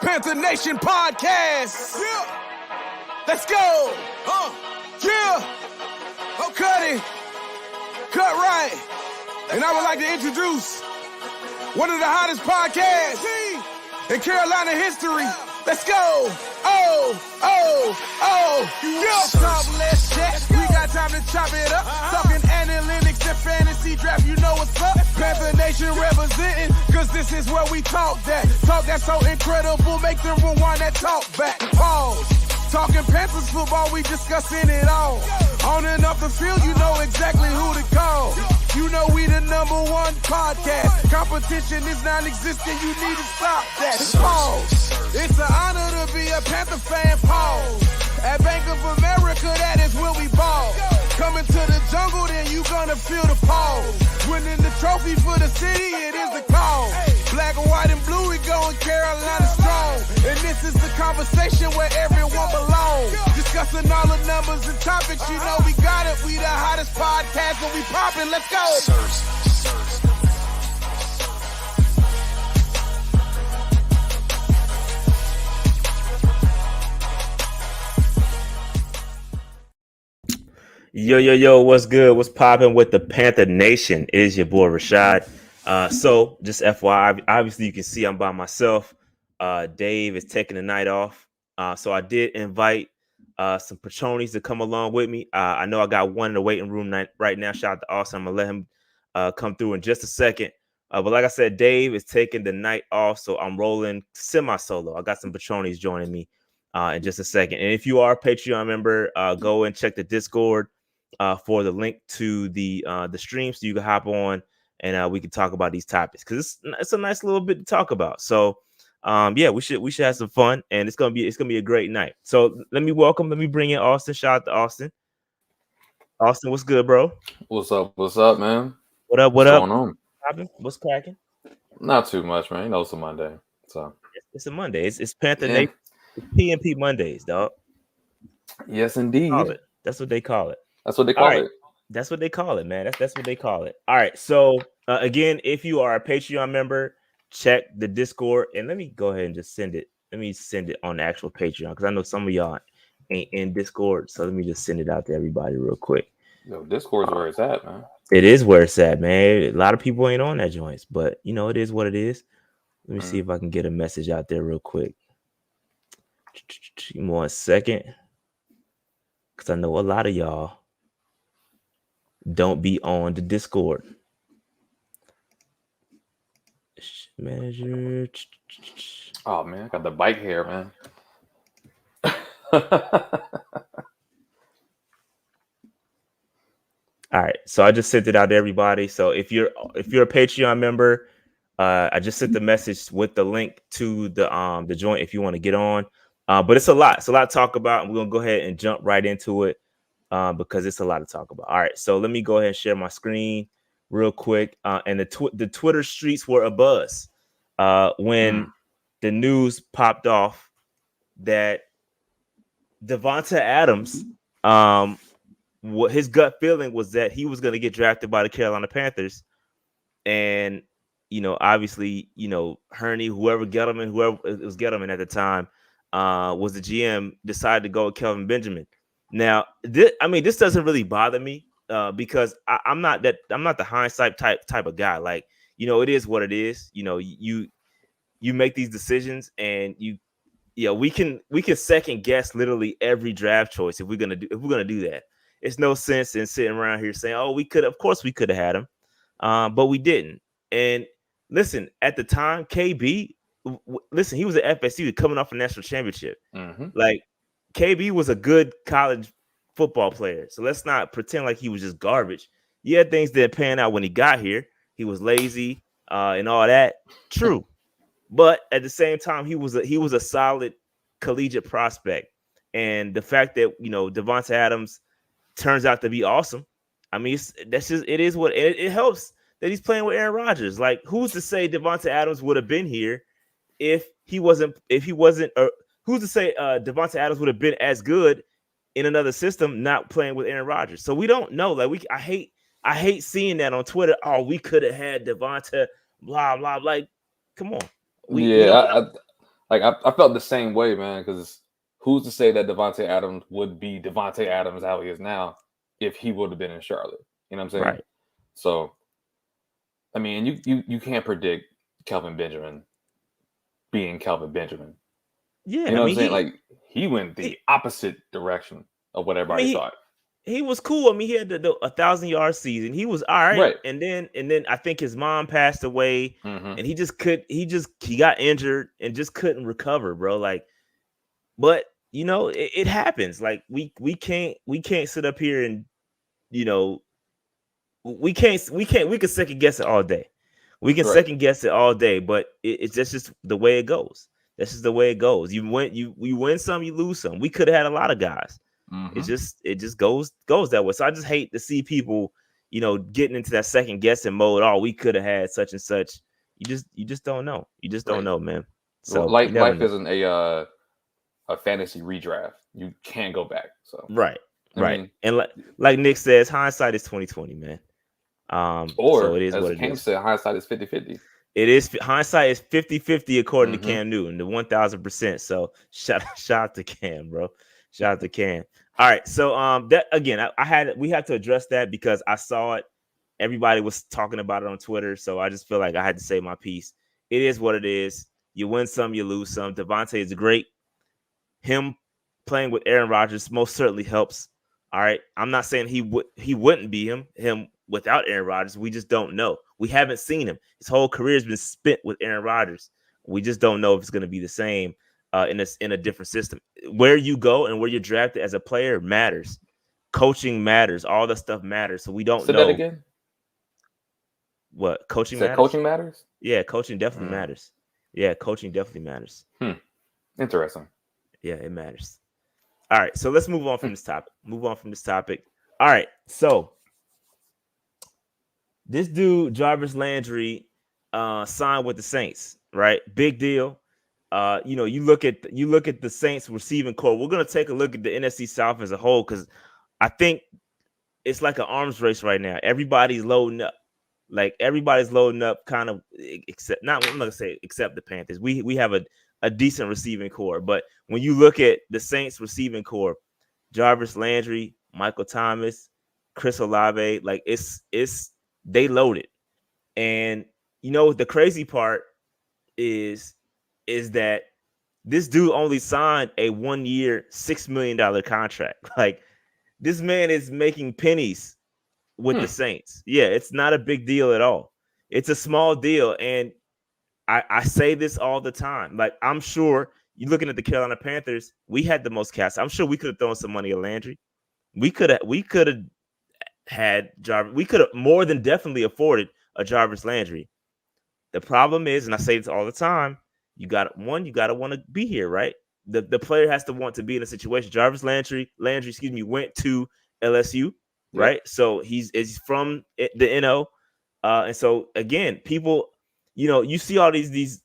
Panther Nation Podcast. Yeah. Let's go. Yeah. Oh, cut it. Cut right. And I would like to introduce one of the hottest podcasts in Carolina history. Let's go. Yo, talk less chat. We got time to chop it up. Talking analytics and fantasy draft. You know what's up. Panther Nation representing, cause this is where we talk that. Talk that's so incredible. Make them rewind that talk back. Pause. Talking Panthers football, we discussing it all. On and off the field, you know exactly who to call. You know we the #1 podcast. Competition is non-existent, you need to stop that. Pause. It's an honor to be a Panther fan, pause. At Bank of America, that is where we ball. Coming to the jungle, then you gonna feel the pause. Winning the trophy for the city, it is the call. Black, white, and blue, we going Carolina strong. And this is the conversation where everyone belongs. Discussing all the numbers and topics, you know we got it. We the hottest podcast, and we poppin', let's go. Yo, what's good? What's popping with the Panther Nation? It is your boy Rashad. So just FYI, obviously you can see I'm by myself. Dave is taking the night off. So I did invite some patronis to come along with me. I know I got one in the waiting room right now. Shout out to Austin. I'm gonna let him come through in just a second. But like I said, Dave is taking the night off, so I'm rolling semi-solo. I got some patronis joining me in just a second. And if you are a Patreon member, go and check the Discord for the link to the stream, so you can hop on and we can talk about these topics, because it's a nice little bit to talk about. So yeah, we should have some fun, and it's gonna be a great night. So let me bring in Austin. Shout out to Austin. Austin, what's good, bro? What's up, man? What up? What's going on? What's cracking? Not too much, man. You know, it's a Monday, so it's a Monday. It's Panther Nation. It's PNP Mondays, dog. Yes, indeed. That's what they call it. That's what they call it. That's what they call it, man. That's what they call it. All right. So again, if you are a Patreon member, check the Discord, and let me go ahead and just send it. Let me send it on the actual Patreon, because I know some of y'all ain't in Discord. So let me just send it out to everybody real quick. Yo, Discord's where it's at, man. It is where it's at, man. A lot of people ain't on that joints, but you know, it is what it is. Let me see if I can get a message out there real quick. Give me 1 second, because I know a lot of y'all don't be on the Discord. Manager. Oh man, I got the bike hair, man. All right, so I just sent it out to everybody. So if you're a Patreon member, I just sent the message with the link to the joint if you want to get on. But it's a lot to talk about, and we're gonna go ahead and jump right into it because it's a lot to talk about. All right, so let me go ahead and share my screen real quick. And the Twitter streets were abuzz when the news popped off that Davante Adams, what his gut feeling was that he was going to get drafted by the Carolina Panthers, and obviously, Hurney, whoever was Gettleman at the time, was the GM, decided to go with Kelvin Benjamin. Now, this doesn't really bother me because I'm not the hindsight type of guy. Like, it is what it is. You make these decisions, and we can second guess literally every draft choice if we're gonna do that. It's no sense in sitting around here saying, "Oh, of course we could have had him," but we didn't. And listen, at the time, KB, he was at FSU coming off a national championship. Like, KB was a good college football player, so let's not pretend like he was just garbage. Yeah, things didn't pan out when he got here. He was lazy and all that. True. But at the same time, he was a solid collegiate prospect. And the fact that, Davante Adams turns out to be awesome. I mean, it is what it helps that he's playing with Aaron Rodgers. Like, who's to say Davante Adams would have been here if he wasn't, or who's to say Davante Adams would have been as good in another system, not playing with Aaron Rodgers? So we don't know. Like, I hate I hate seeing that on Twitter. Oh, we could have had Davante, blah blah. Like, come on. I felt the same way, man. Because who's to say that Davante Adams would be Davante Adams how he is now if he would have been in Charlotte? You know what I'm saying? Right. So, I mean, you can't predict Kelvin Benjamin being Kelvin Benjamin. Yeah, you know what I'm saying? Like he went the opposite direction of what everybody thought. He was cool. I mean, he had the 1,000-yard season. He was all right. And then I think his mom passed away, and he got injured and just couldn't recover, bro. Like, but you know, it happens. Like we can't sit up here and we can second guess it all day. We can second guess it all day, but it's just the way it goes. That's just the way it goes. You win some, you lose some. We could have had a lot of guys. It just goes that way. So I just hate to see people, getting into that second guessing mode. Oh, we could have had such and such. You just don't know. You just don't know, man. So life isn't a fantasy redraft. You can't go back. So right. And like Nick says, hindsight is 20/20, man. So it is as what it Cam is. said, hindsight is 50/50. It is hindsight is 50/50 according to Cam Newton, the 1,000%. So shout out to Cam, bro. Shout out to Cam. All right, so that again, we had to address that because I saw it. Everybody was talking about it on Twitter, so I just feel like I had to say my piece. It is what it is. You win some, you lose some. Davante is great. Him playing with Aaron Rodgers most certainly helps. All right, I'm not saying he wouldn't be him without Aaron Rodgers. We just don't know. We haven't seen him. His whole career has been spent with Aaron Rodgers. We just don't know if it's going to be the same in a different system. Where you go and where you're drafted as a player matters. Coaching matters. All that stuff matters. So we don't know. Say that again. What? Coaching matters? Coaching matters? Yeah, coaching definitely matters. Yeah, coaching definitely matters. Interesting. Yeah, it matters. All right, so let's move on from this topic. All right, so this dude, Jarvis Landry, signed with the Saints, right? Big deal. You look at the Saints receiving core. We're gonna take a look at the NFC South as a whole because I think it's like an arms race right now. Everybody's loading up. Kind of, except not. I'm not gonna say except the Panthers. We have a decent receiving core, but when you look at the Saints receiving core, Jarvis Landry, Michael Thomas, Chris Olave, like it's they loaded. And the crazy part is that this dude only signed a 1-year, $6 million contract. Like this man is making pennies with the Saints. Yeah, it's not a big deal at all. It's a small deal. And I say this all the time. Like, I'm sure you're looking at the Carolina Panthers, we had the most cash. I'm sure we could have thrown some money at Landry. We could have had Jarvis. We could have more than definitely afforded a Jarvis Landry. The problem is, and I say this all the time, you got to want to be here, right? The player has to want to be in a situation. Jarvis Landry, went to LSU, right? So he's from the NO, and so again, people, you see all these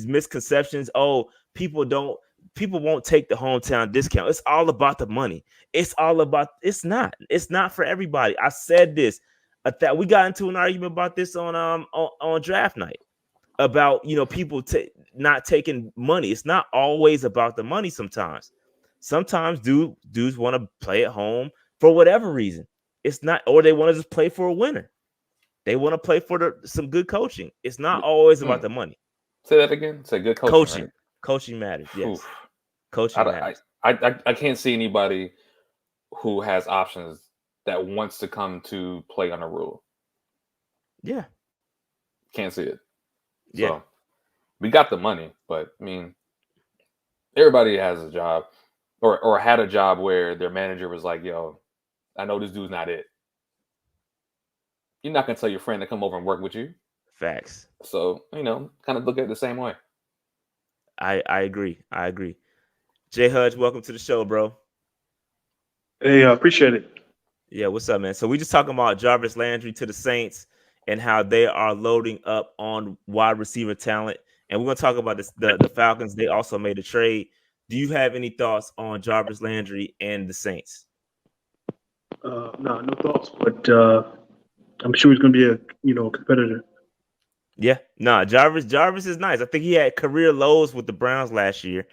misconceptions. Oh, people won't take the hometown discount. It's all about the money. It's not for everybody. I said this. That we got into an argument about this on draft night about people not taking money. It's not always about the money. Sometimes dudes want to play at home for whatever reason. It's not, or they want to just play for a winner. They want to play for some good coaching. It's not always about the money. Say that again. Say good coaching. Right? Coaching matters. Yes. Oof. Coaching matters. I can't see anybody who has options that wants to come to play on a rule. Yeah. Can't see it. Yeah. So we got the money, but I mean, everybody has a job or had a job where their manager was like, yo, I know this dude's not it. You're not going to tell your friend to come over and work with you. Facts. So, kind of look at it the same way. I agree. Jay Hudge, welcome to the show, bro. Hey, I appreciate it. Yeah, what's up, man? So we just talking about Jarvis Landry to the Saints and how they are loading up on wide receiver talent. And we're going to talk about the Falcons. They also made a trade. Do you have any thoughts on Jarvis Landry and the Saints? No thoughts, but I'm sure he's going to be a competitor. Yeah, no, Jarvis is nice. I think he had career lows with the Browns last year,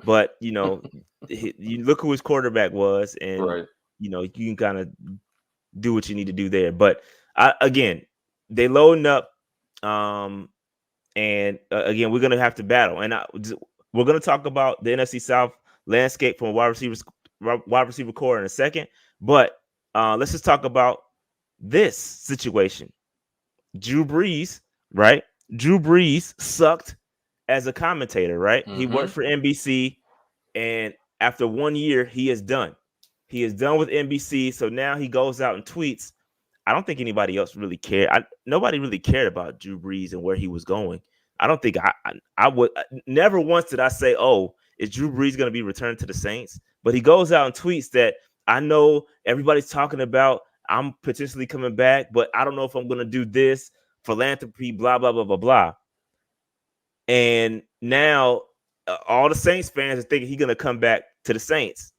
but you look who his quarterback was, and Right. you can kind of do what you need to do there. But again, they loading up, and again, we're gonna have to battle, and we're gonna talk about the NFC South landscape from a wide receiver core in a second. But let's just talk about this situation. Drew Brees, right? Drew Brees sucked as a commentator, right? Mm-hmm. He worked for NBC, and after 1 year, he is done. He is done with NBC, so now he goes out and tweets. I don't think anybody else really cared. Nobody really cared about Drew Brees and where he was going. I don't think I would. Never once did I say, "Oh, is Drew Brees going to be returned to the Saints?" But he goes out and tweets that I know everybody's talking about. I'm potentially coming back, but I don't know if I'm going to do this philanthropy, blah, blah, blah, blah, blah. And now all the Saints fans are thinking he's going to come back to the Saints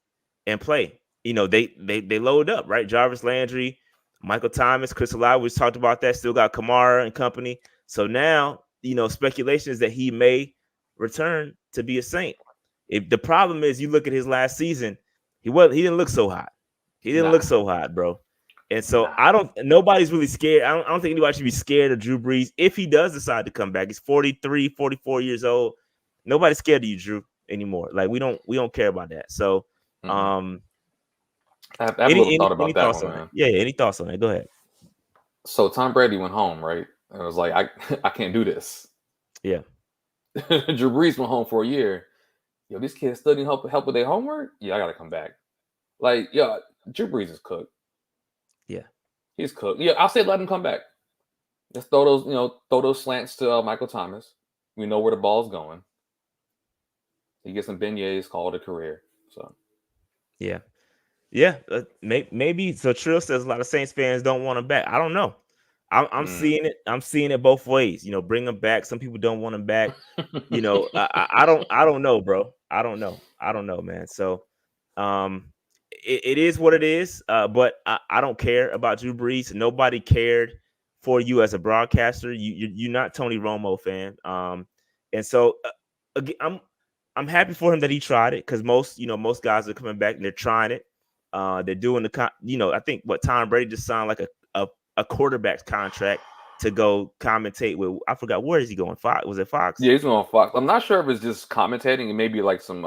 and play. They load up, right? Jarvis Landry, Michael Thomas, Chris Olave, we talked about that. Still got Kamara and company. So now, speculation is that he may return to be a Saint. If the problem is, you look at his last season, he didn't look so hot. He didn't look so hot, bro. And so nobody's really scared. I don't think anybody should be scared of Drew Brees if he does decide to come back. He's 43, 44 years old. Nobody's scared of you, Drew, anymore. Like we don't care about that. So I have a little thought about that one, man. Yeah, any thoughts on that? Go ahead. So Tom Brady went home, right? And it was like, I can't do this. Yeah. Drew Brees went home for a year. Yo, these kids still need help with their homework? Yeah, I gotta come back. Like, yo, Drew Brees is cooked. Yeah. He's cooked. Yeah, I'll say let him come back. Just throw those slants to Michael Thomas. We know where the ball's going. He gets some beignets, call it a career. So yeah. Maybe. So Trill says a lot of Saints fans don't want him back. I don't know. I'm seeing it. I'm seeing it both ways. Bring him back. Some people don't want him back. I don't know, bro. I don't know, man. So, it is what it is. But I don't care about Drew Brees. Nobody cared for you as a broadcaster. You're not Tony Romo fan. And so again, I'm happy for him that he tried it, because most guys are coming back and they're trying it. They're doing I think what Tom Brady just signed like a quarterback's contract to go commentate with. I forgot, where is he going? Fox? Was it Fox? Yeah, he's going on Fox. I'm not sure if it's just commentating. It may be like some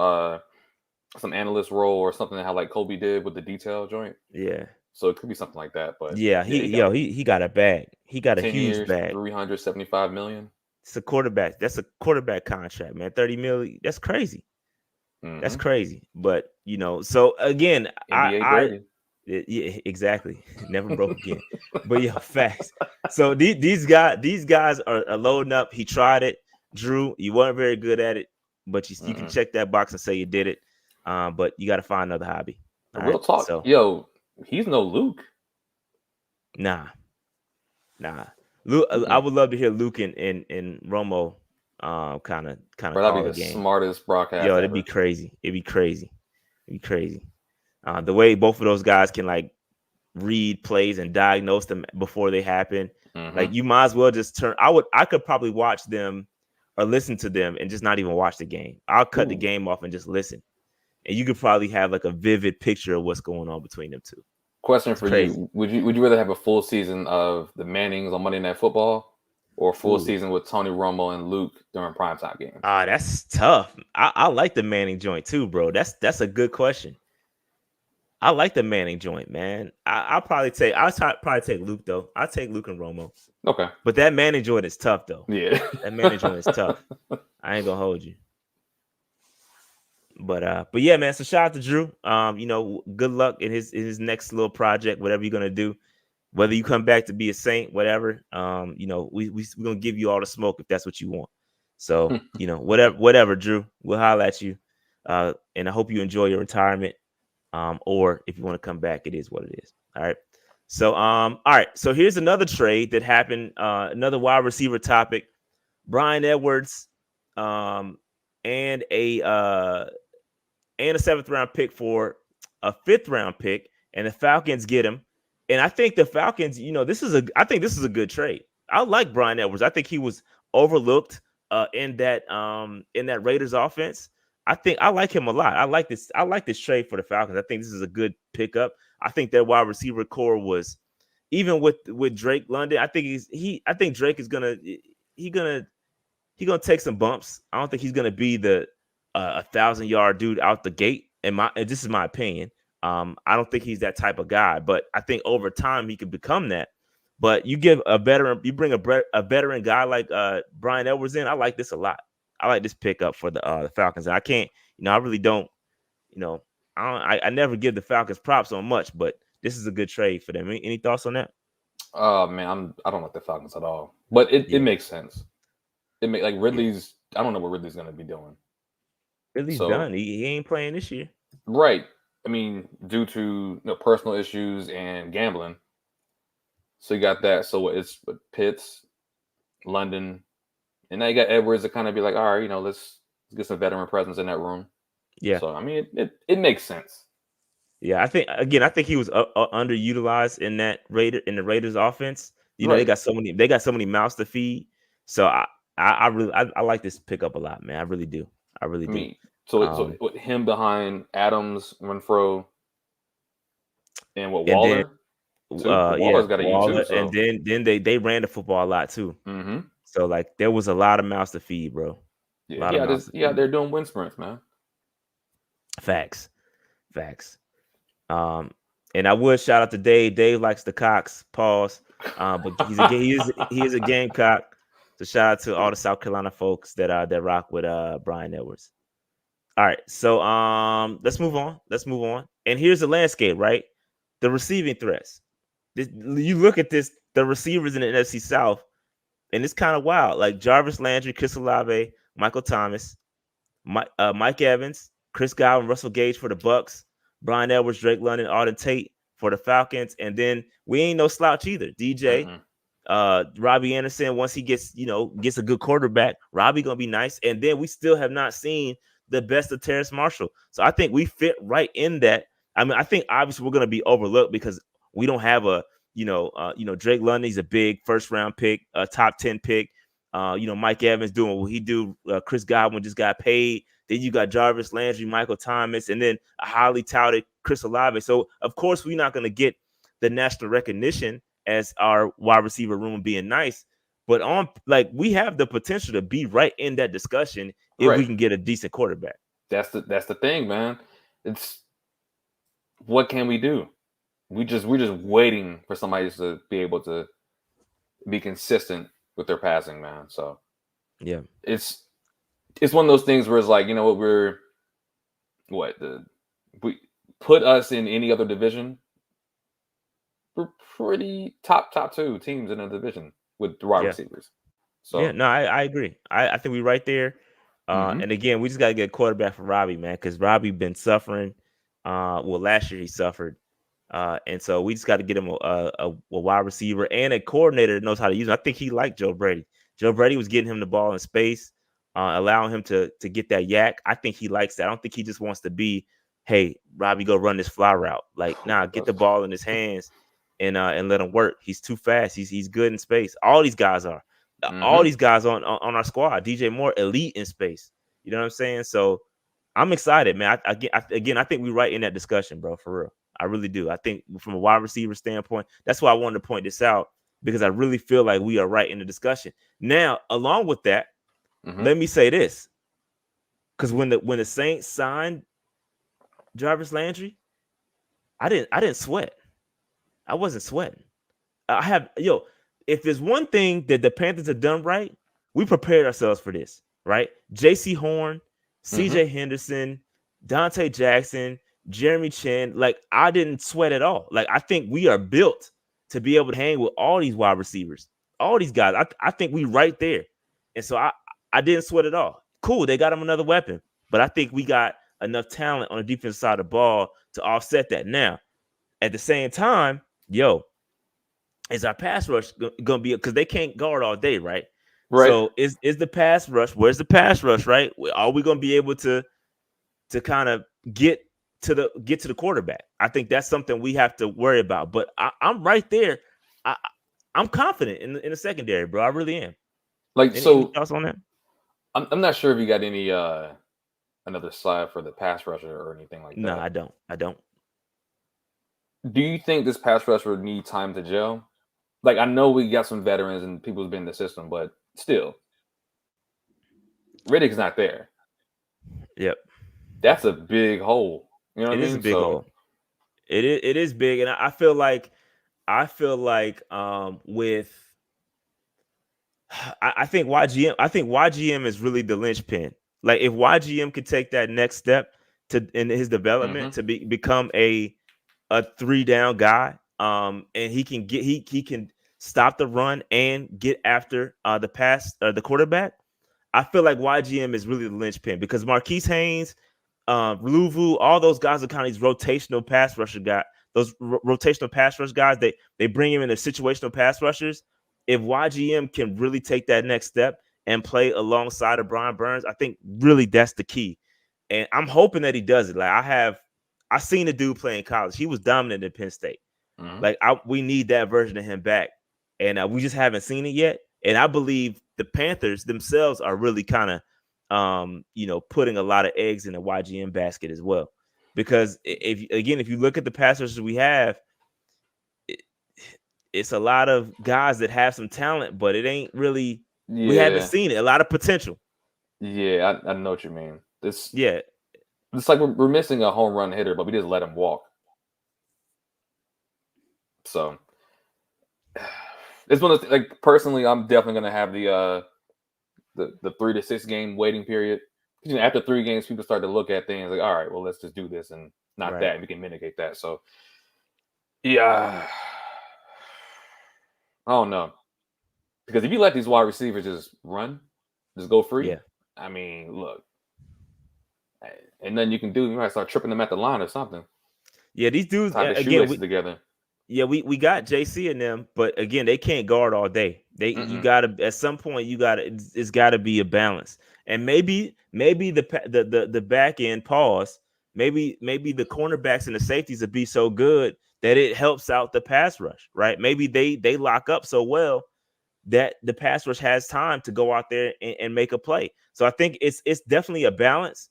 analyst role or something that how like Kobe did with the detail joint. Yeah. So it could be something like that. But yeah, he got a bag. He got a huge years, bag. $375 million. It's a quarterback. That's a quarterback contract, man. $30 million. That's crazy. Mm-hmm. That's crazy. But so again, yeah, exactly. Never broke again. But yeah, facts. So these guys are loading up. He tried it. Drew, you weren't very good at it, but you can check that box and say you did it. But you got to find another hobby. Real talk. So, yo, he's no Luke. Nah. Luke, I would love to hear Luke and Romo kind of that'd be the smartest broadcast. Yo, it'd be crazy. It'd be crazy. The way both of those guys can like read plays and diagnose them before they happen. Mm-hmm. Like you might as well just turn. I could probably watch them or listen to them and just not even watch the game. I'll cut the game off and just listen. And you could probably have like a vivid picture of what's going on between them two. Question for you. Would you rather have a full season of the Mannings on Monday Night Football or a full season with Tony Romo and Luke during primetime games? That's tough. I like the Manning joint too, bro. That's a good question. I like the Manning joint, man. I'll probably take Luke though. I'll take Luke and Romo. Okay. But that Manning joint is tough though. Yeah. That Manning joint is tough. I ain't gonna hold you. But yeah, man. So shout out to Drew. Good luck in his next little project, whatever you're gonna do. Whether you come back to be a Saint, whatever. We're gonna give you all the smoke if that's what you want. So whatever, Drew. We'll holler at you. And I hope you enjoy your retirement. Or if you want to come back, it is what it is. All right. So all right. So here's another trade that happened. Another wide receiver topic. Bryan Edwards, and a 7th round pick for a 5th round pick and the Falcons get him. And I think the Falcons, I think this is a good trade. I like Bryan Edwards. I think he was overlooked in that Raiders offense. I think I like him a lot. I like this trade for the Falcons. I think this is a good pickup. I think their wide receiver core was, even with Drake London, I think Drake is gonna take some bumps. I don't think he's gonna be the 1,000-yard dude out the gate. And this is my opinion. I don't think he's that type of guy, but I think over time he could become that. But you bring a veteran guy like Bryan Edwards in. I like this a lot. I like this pickup for the Falcons. And I can't, I really don't, I never give the Falcons props on much, but this is a good trade for them. Any thoughts on that? Man, I don't like the Falcons at all, but it makes sense. Like Ridley's. I don't know what Ridley's going to be doing. Ridley's done. He ain't playing this year, right? I mean, due to personal issues and gambling. So you got that. So it's Pitts, London, and now you got Edwards to kind of be like, all right, let's get some veteran presence in that room. Yeah. So I mean, it makes sense. Yeah, I think he was underutilized in the Raiders offense. Right. They got so many mouths to feed. So I really like this pickup a lot, man. I really do. So with him behind Adams, Renfro, and Waller. Waller's got to eat too. So. And then they ran the football a lot too. Mm-hmm. So like there was a lot of mouths to feed, bro. Yeah, they're doing wind sprints, man. Facts. And I would shout out to Dave. Dave likes the Cox. Pause. But he is a Gamecock. So shout out to all the South Carolina folks that rock with Bryan Edwards. All right, so let's move on. And here's the landscape, right? The receiving threats. You look at this, the receivers in the NFC South, and it's kind of wild. Like Jarvis Landry, Chris Olave, Michael Thomas, Mike Evans, Chris Godwin, Russell Gage for the Bucks, Bryan Edwards, Drake London, Auden Tate for the Falcons, and then we ain't no slouch either. DJ, Robbie Anderson. Once he gets a good quarterback, Robbie gonna be nice. And then we still have not seen the best of Terrace Marshall. So I think we fit right in that. I mean, I think obviously we're gonna be overlooked because we don't have a Drake London. He's a big first round pick, a top 10 pick. Mike Evans doing what he do. Chris Godwin just got paid. Then you got Jarvis Landry, Michael Thomas, and then a highly touted Chris Olave. So of course we're not going to get the national recognition as our wide receiver room being nice, but we have the potential to be right in that discussion if we can get a decent quarterback. That's the thing, man. It's what can we do? We're just waiting for somebody to be able to be consistent with their passing, man. So yeah, it's one of those things where it's like, we put us in any other division, we're pretty top two teams in a division with the wide receivers. So yeah, no, I agree. I think we're right there. And again, we just got to get a quarterback for Robbie, man, because Robbie been suffering. Last year he suffered. And so we just got to get him a wide receiver and a coordinator that knows how to use him. I think he liked Joe Brady. Joe Brady was getting him the ball in space, allowing him to get that yak. I think he likes that. I don't think he just wants to be, hey, Robbie, go run this fly route. Like, nah, get the ball in his hands and let him work. He's too fast. He's good in space. All these guys are. All these guys on our squad. DJ Moore, elite in space. You know what I'm saying? So I'm excited, man. I think we're right in that discussion, bro, for real. I really do. I think from a wide receiver standpoint, that's why I wanted to point this out, because I really feel like we are right in the discussion. Now, along with that, let me say this, because when the Saints signed Jarvis Landry, I didn't sweat. I wasn't sweating. If there's one thing that the Panthers have done right, we prepared ourselves for this, right? J.C. Horn, C.J. Henderson, Dante Jackson, Jeremy Chin, like I didn't sweat at all. Like I think we are built to be able to hang with all these wide receivers, all these guys. I think we right there. And so I didn't sweat at all. Cool, they got him another weapon, but I think we got enough talent on the defensive side of the ball to offset that. Now, at the same time, is our pass rush gonna be, because they can't guard all day, right? Right. So is the pass rush? Where's the pass rush? Right? Are we gonna be able to kind of get get to the quarterback. I think that's something we have to worry about. But I'm right there. I'm confident in the secondary, bro. I really am. Like, Any so thoughts on that? I'm not sure if you got any another slide for the pass rusher or anything like that. No, I don't. Do you think this pass rusher would need time to gel? Like, I know we got some veterans and people who've been in the system, but still, Riddick's not there. Yep. That's a big hole. You know what I mean? It is a big hole. It is big, and I feel like with I think YGM is really the linchpin. Like, if YGM could take that next step in his development to become a 3-down guy, and he can stop the run and get after the quarterback. I feel like YGM is really the linchpin, because Marquise Haynes, Luvu, all those guys are kind of these rotational pass rusher guys. Those rotational pass rush guys, they bring him in as situational pass rushers. If YGM can really take that next step and play alongside of Brian Burns, I think really that's the key. And I'm hoping that he does it. Like, I seen the dude play in college. He was dominant at Penn State. Like, we need that version of him back. And we just haven't seen it yet. And I believe the Panthers themselves are really kind of, putting a lot of eggs in the YGM basket as well. Because if you look at the pass rushers we have, it's a lot of guys that have some talent, but it ain't really. Yeah. We haven't seen it. A lot of potential. Yeah, I know what you mean. It's like we're missing a home run hitter, but we just let him walk. So it's one of like, personally, I'm definitely gonna have the 3 to 6 game waiting period. After 3 games, people start to look at things like, all right, well, let's just do this and not that, and we can mitigate that. So yeah. I don't know. Because if you let these wide receivers just run, just go free, I mean, look, and then you can do, you might start tripping them at the line or something. Yeah, these dudes, again, together. Yeah, we got JC in them, but again, they can't guard all day. You gotta, at some point, it's gotta be a balance. And maybe the back end pause, maybe the cornerbacks and the safeties would be so good that it helps out the pass rush, right? Maybe they lock up so well that the pass rush has time to go out there and make a play. So I think it's definitely a balance,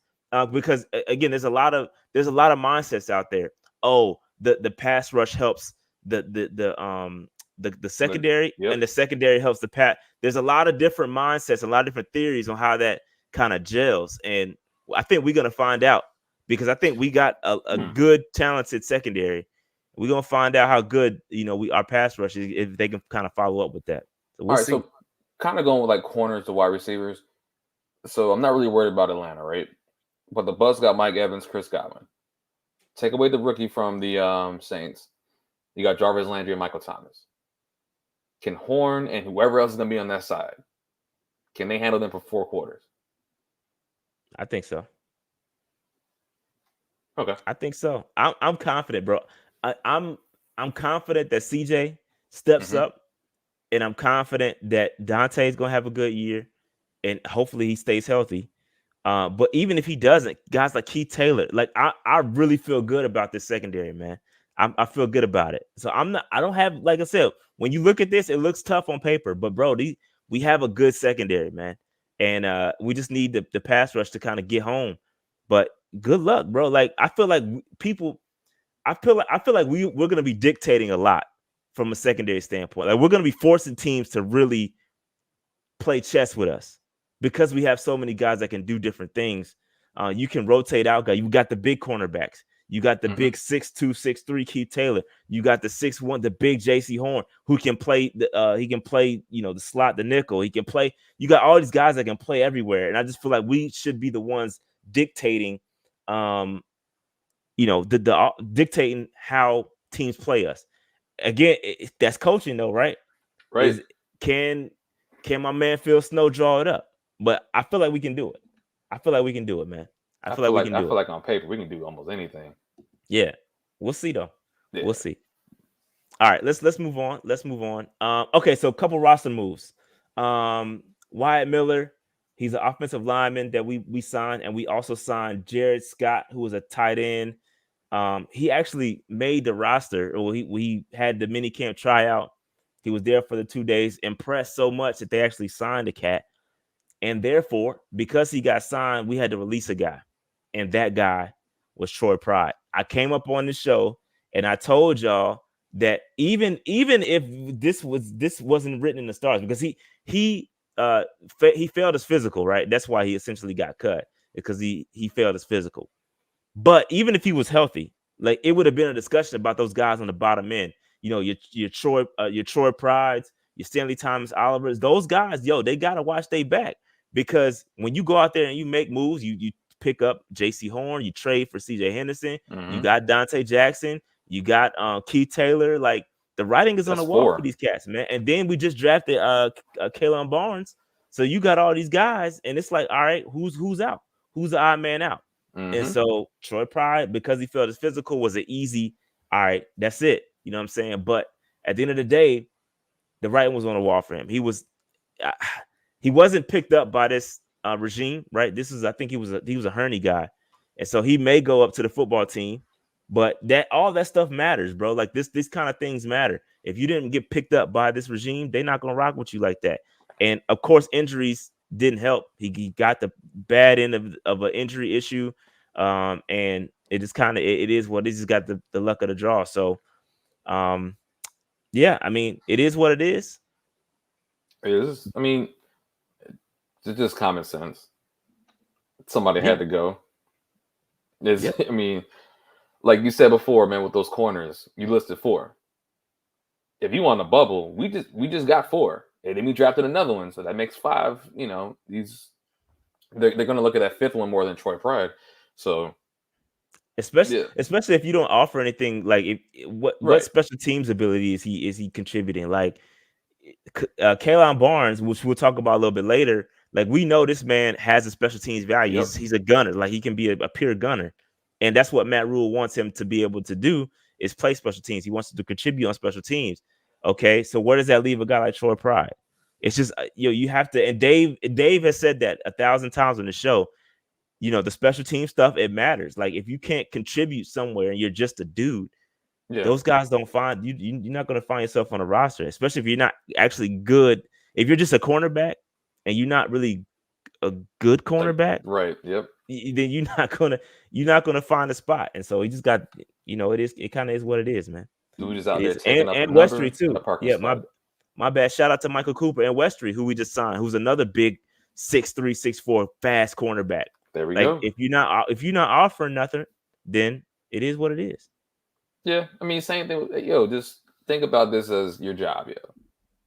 because again, there's a lot of mindsets out there. Oh, the pass rush helps the secondary, and the secondary helps the pass. There's a lot of different mindsets, a lot of different theories on how that kind of gels, and I think we're gonna find out, because I think we got a good, talented secondary. We're gonna find out how good our pass rush is, if they can kind of follow up with that. So we'll see. So kind of going with like corners to wide receivers. So I'm not really worried about Atlanta, right? But the Bucs got Mike Evans, Chris Godwin. Take away the rookie from the Saints. You got Jarvis Landry and Michael Thomas. Can Horn and whoever else is gonna be on that side, can they handle them for 4 quarters? I think so. Okay. I think so. I'm confident, bro. I'm confident that CJ steps up, and I'm confident that Dante is gonna have a good year, and hopefully he stays healthy. But even if he doesn't, guys like Keith Taylor, like I really feel good about this secondary, man. I feel good about it. So I don't have, like I said, when you look at this, it looks tough on paper, but bro, we have a good secondary, man. And we just need the pass rush to kind of get home. But good luck, bro. Like, I feel like we're gonna be dictating a lot from a secondary standpoint. Like, we're gonna be forcing teams to really play chess with us, because we have so many guys that can do different things. You can rotate out guys. You got the big cornerbacks. You got the big 6'2", 6'3" Keith Taylor. You got the 6'1", the big JC Horn, who can play the slot, the nickel. He can play. You got all these guys that can play everywhere. And I just feel like we should be the ones dictating, dictating how teams play us. Again, that's coaching though, right? Right. Can my man Phil Snow draw it up? But I feel like we can do it. I feel like we can do it, man. I feel like on paper we can do almost anything. Yeah, we'll see though. Yeah. We'll see. All right, let's move on. Okay, so a couple roster moves. Wyatt Miller, he's an offensive lineman that we signed, and we also signed Jared Scott, who was a tight end. he actually made the roster, or he had the mini camp tryout. He was there for the 2 days, impressed so much that they actually signed the cat. And therefore, because he got signed, we had to release a guy. And that guy was Troy Pride. I came up on the show and I told y'all that even if this wasn't written in the stars, because he failed his physical, right? That's why he essentially got cut, because he failed his physical. But even if he was healthy, like, it would have been a discussion about those guys on the bottom end. You know, your Troy Prides, your Stanley Thomas Olivers, those guys, they gotta watch their back, because when you go out there and you make moves, you pick up J.C. Horn, you trade for C.J. Henderson, you got Dante Jackson, you got Keith Taylor. Like, the writing is on the wall for these cats, man. And then we just drafted Kalen Barnes, so you got all these guys, and it's like, all right, who's out? Who's the odd man out? And so Troy Pride, because he felt his physical, was an easy, all right, that's it. You know what I'm saying? But at the end of the day, the writing was on the wall for him. He wasn't picked up by this regime, right? I think he was a Hurney guy, and so he may go up to the football team. But all that stuff matters, bro. Like, this kind of things matter. If you didn't get picked up by this regime, they're not gonna rock with you like that. And of course, injuries didn't help. He got the bad end of an injury issue, and it is kind of it is what it is. He's got the luck of the draw. So, yeah, I mean, it is what it is. It is. I mean, it's just common sense. Somebody had to go. I mean, like you said before, man, with those corners, you listed 4. If you want a bubble, we just got 4, and then we drafted another one, so that makes 5. You know, they're going to look at that 5th one more than Troy Pride. So, especially if you don't offer anything, like, what special teams ability is he contributing? Like, Kalen Barnes, which we'll talk about a little bit later. Like, we know this man has a special teams value. He's a gunner. Like, he can be a pure gunner. And that's what Matt Rule wants him to be able to do, is play special teams. He wants to contribute on special teams. Okay, so where does that leave a guy like Troy Pride? It's just, you have to. And Dave has said that 1,000 times on the show. You know, the special team stuff, it matters. Like, if you can't contribute somewhere and you're just a dude, those guys don't find you. You're not going to find yourself on a roster, especially if you're not actually good. If you're just a cornerback and you're not really a good cornerback, right? Yep. Then you're not gonna find a spot. And so he just got, it kind of is what it is, man. Dude is out there taking up and Westry too. Yeah, my bad. Shout out to Michael Cooper and Westry, who we just signed, who's another big 6'3", 6'4" fast cornerback. There we go. If you're not offering nothing, then it is what it is. Yeah, I mean, same thing. Just think about this as your job,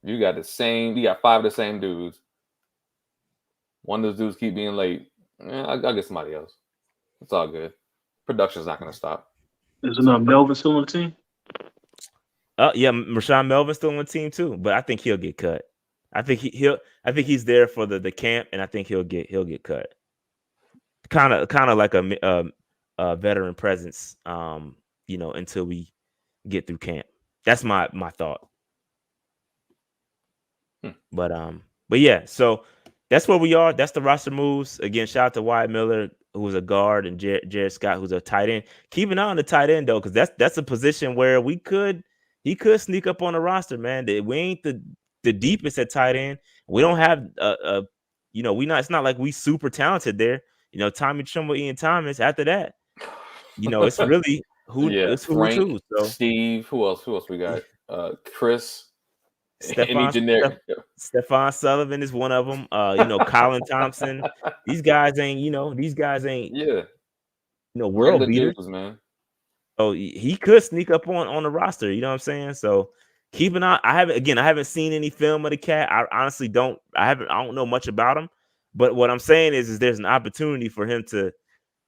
You got 5 of the same dudes. One of those dudes keep being late. I'll get somebody else. It's all good. Production's not going to stop. Isn't Melvin still on the team? Yeah, Rashawn Melvin's still on the team too, but I think he'll get cut. I think he's there for the camp, and I think he'll get cut. Kind of like a veteran presence, until we get through camp. That's my thought. But yeah, so that's where we are. That's the roster moves. Again, shout out to Wyatt Miller, who was a guard, and Jared Scott, who's a tight end. Keep an eye on the tight end though, because that's a position where he could sneak up on the roster, man. We ain't the deepest at tight end. We don't have it's not like we super talented there. Tommy Trumbull, Ian Thomas. After that, it's really who Frank, choose. So Steve, who else we got? Chris. Stephon Sullivan is one of them. Colin Thompson. These guys ain't world beaters, dudes, man. So he could sneak up on the roster. You know what I'm saying? So keep an eye. I haven't seen any film of the cat. I honestly don't. I don't know much about him. But what I'm saying is there's an opportunity for him to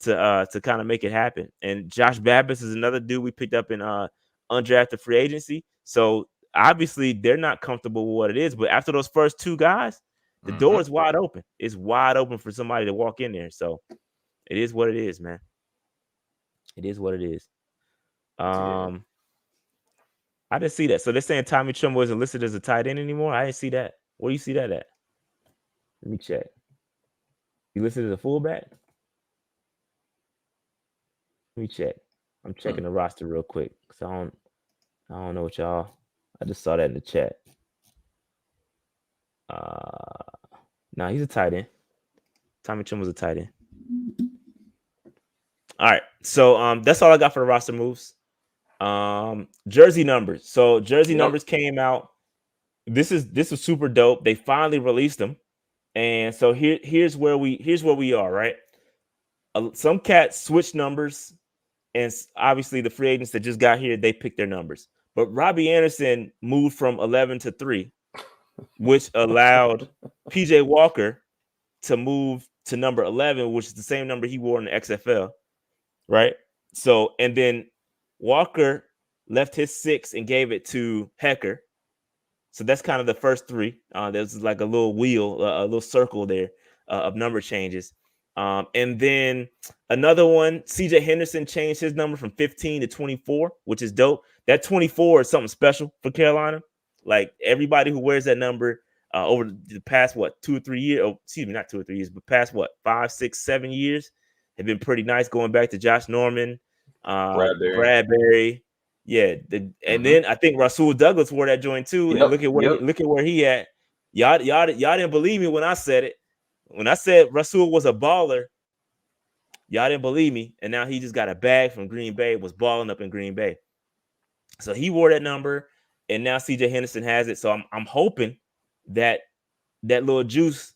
kind of make it happen. And Josh Babbitt is another dude we picked up in undrafted free agency. So obviously, they're not comfortable with what it is, but after those first 2 guys, the door is wide open. It's wide open for somebody to walk in there. So it is what it is, man. It is what it is. I didn't see that. So they're saying Tommy Trumbull isn't listed as a tight end anymore. I didn't see that. Where do you see that at? Let me check. You listed as a fullback? Let me check. I'm checking the roster real quick because I don't know what y'all. I just saw that in the chat. Nah, he's a tight end. Tommy Chum was a tight end. All right, so that's all I got for the roster moves. Jersey numbers. So jersey numbers came out. This is super dope. They finally released them, and so here's where we are. Right, some cats switch numbers, and obviously the free agents that just got here, they picked their numbers. But Robbie Anderson moved from 11 to 3, which allowed PJ Walker to move to number 11, which is the same number he wore in the XFL, right? So, and then Walker left his 6 and gave it to Hecker. So that's kind of the first 3. There's like a little wheel, a little circle there of number changes. And then another one, CJ Henderson changed his number from 15 to 24, which is dope. That 24 is something special for Carolina. Like everybody who wears that number over the past, 2 or 3 years, excuse me, not 2 or 3 years, but past 5, 6, 7 years have been pretty nice, going back to Josh Norman, Bradbury. Yeah. And then I think Rasul Douglas wore that joint too. And look at where he at. Y'all didn't believe me when I said it. When I said Rasul was a baller, y'all didn't believe me. And now he just got a bag from Green Bay, was balling up in Green Bay. So he wore that number, and now CJ Henderson has it. So I'm hoping that little juice,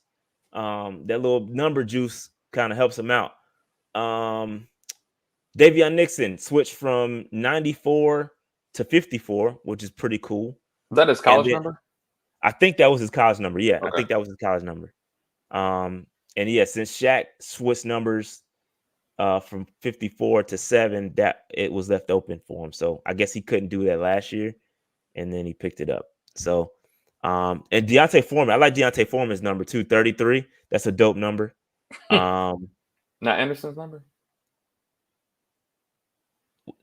that little number juice kind of helps him out. Davion Nixon switched from 94 to 54, which is pretty cool. Was that his college number? I think that was his college number. Yeah, okay. I think that was his college number. And yeah, since Shaq switched numbers from 54 to 7, that it was left open for him. So I guess he couldn't do that last year, and then he picked it up. So and Deontay Foreman, I like Deontay Foreman's number too, 33. That's a dope number. Not Anderson's number?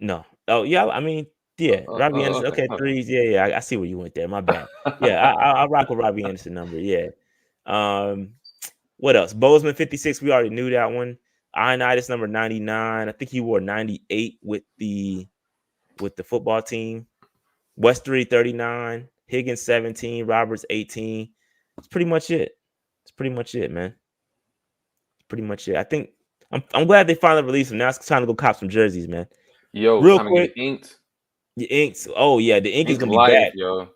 No. Oh yeah, I mean, yeah, Robbie Anderson. Okay, 3s. Yeah, I see where you went there. My bad. Yeah, I rock with Robbie Anderson number. Yeah. What else? Bozeman 56. We already knew that one. Ioannidis number 99. I think he wore 98 with the football team. Westry 39. Higgins 17. Roberts 18. That's pretty much it. It's pretty much it, man. It's pretty much it. I think I'm glad they finally released them. Now it's time to go cop some jerseys, man. Yo, real quick, inked. The inks. Oh yeah, the ink is gonna be back. Yo,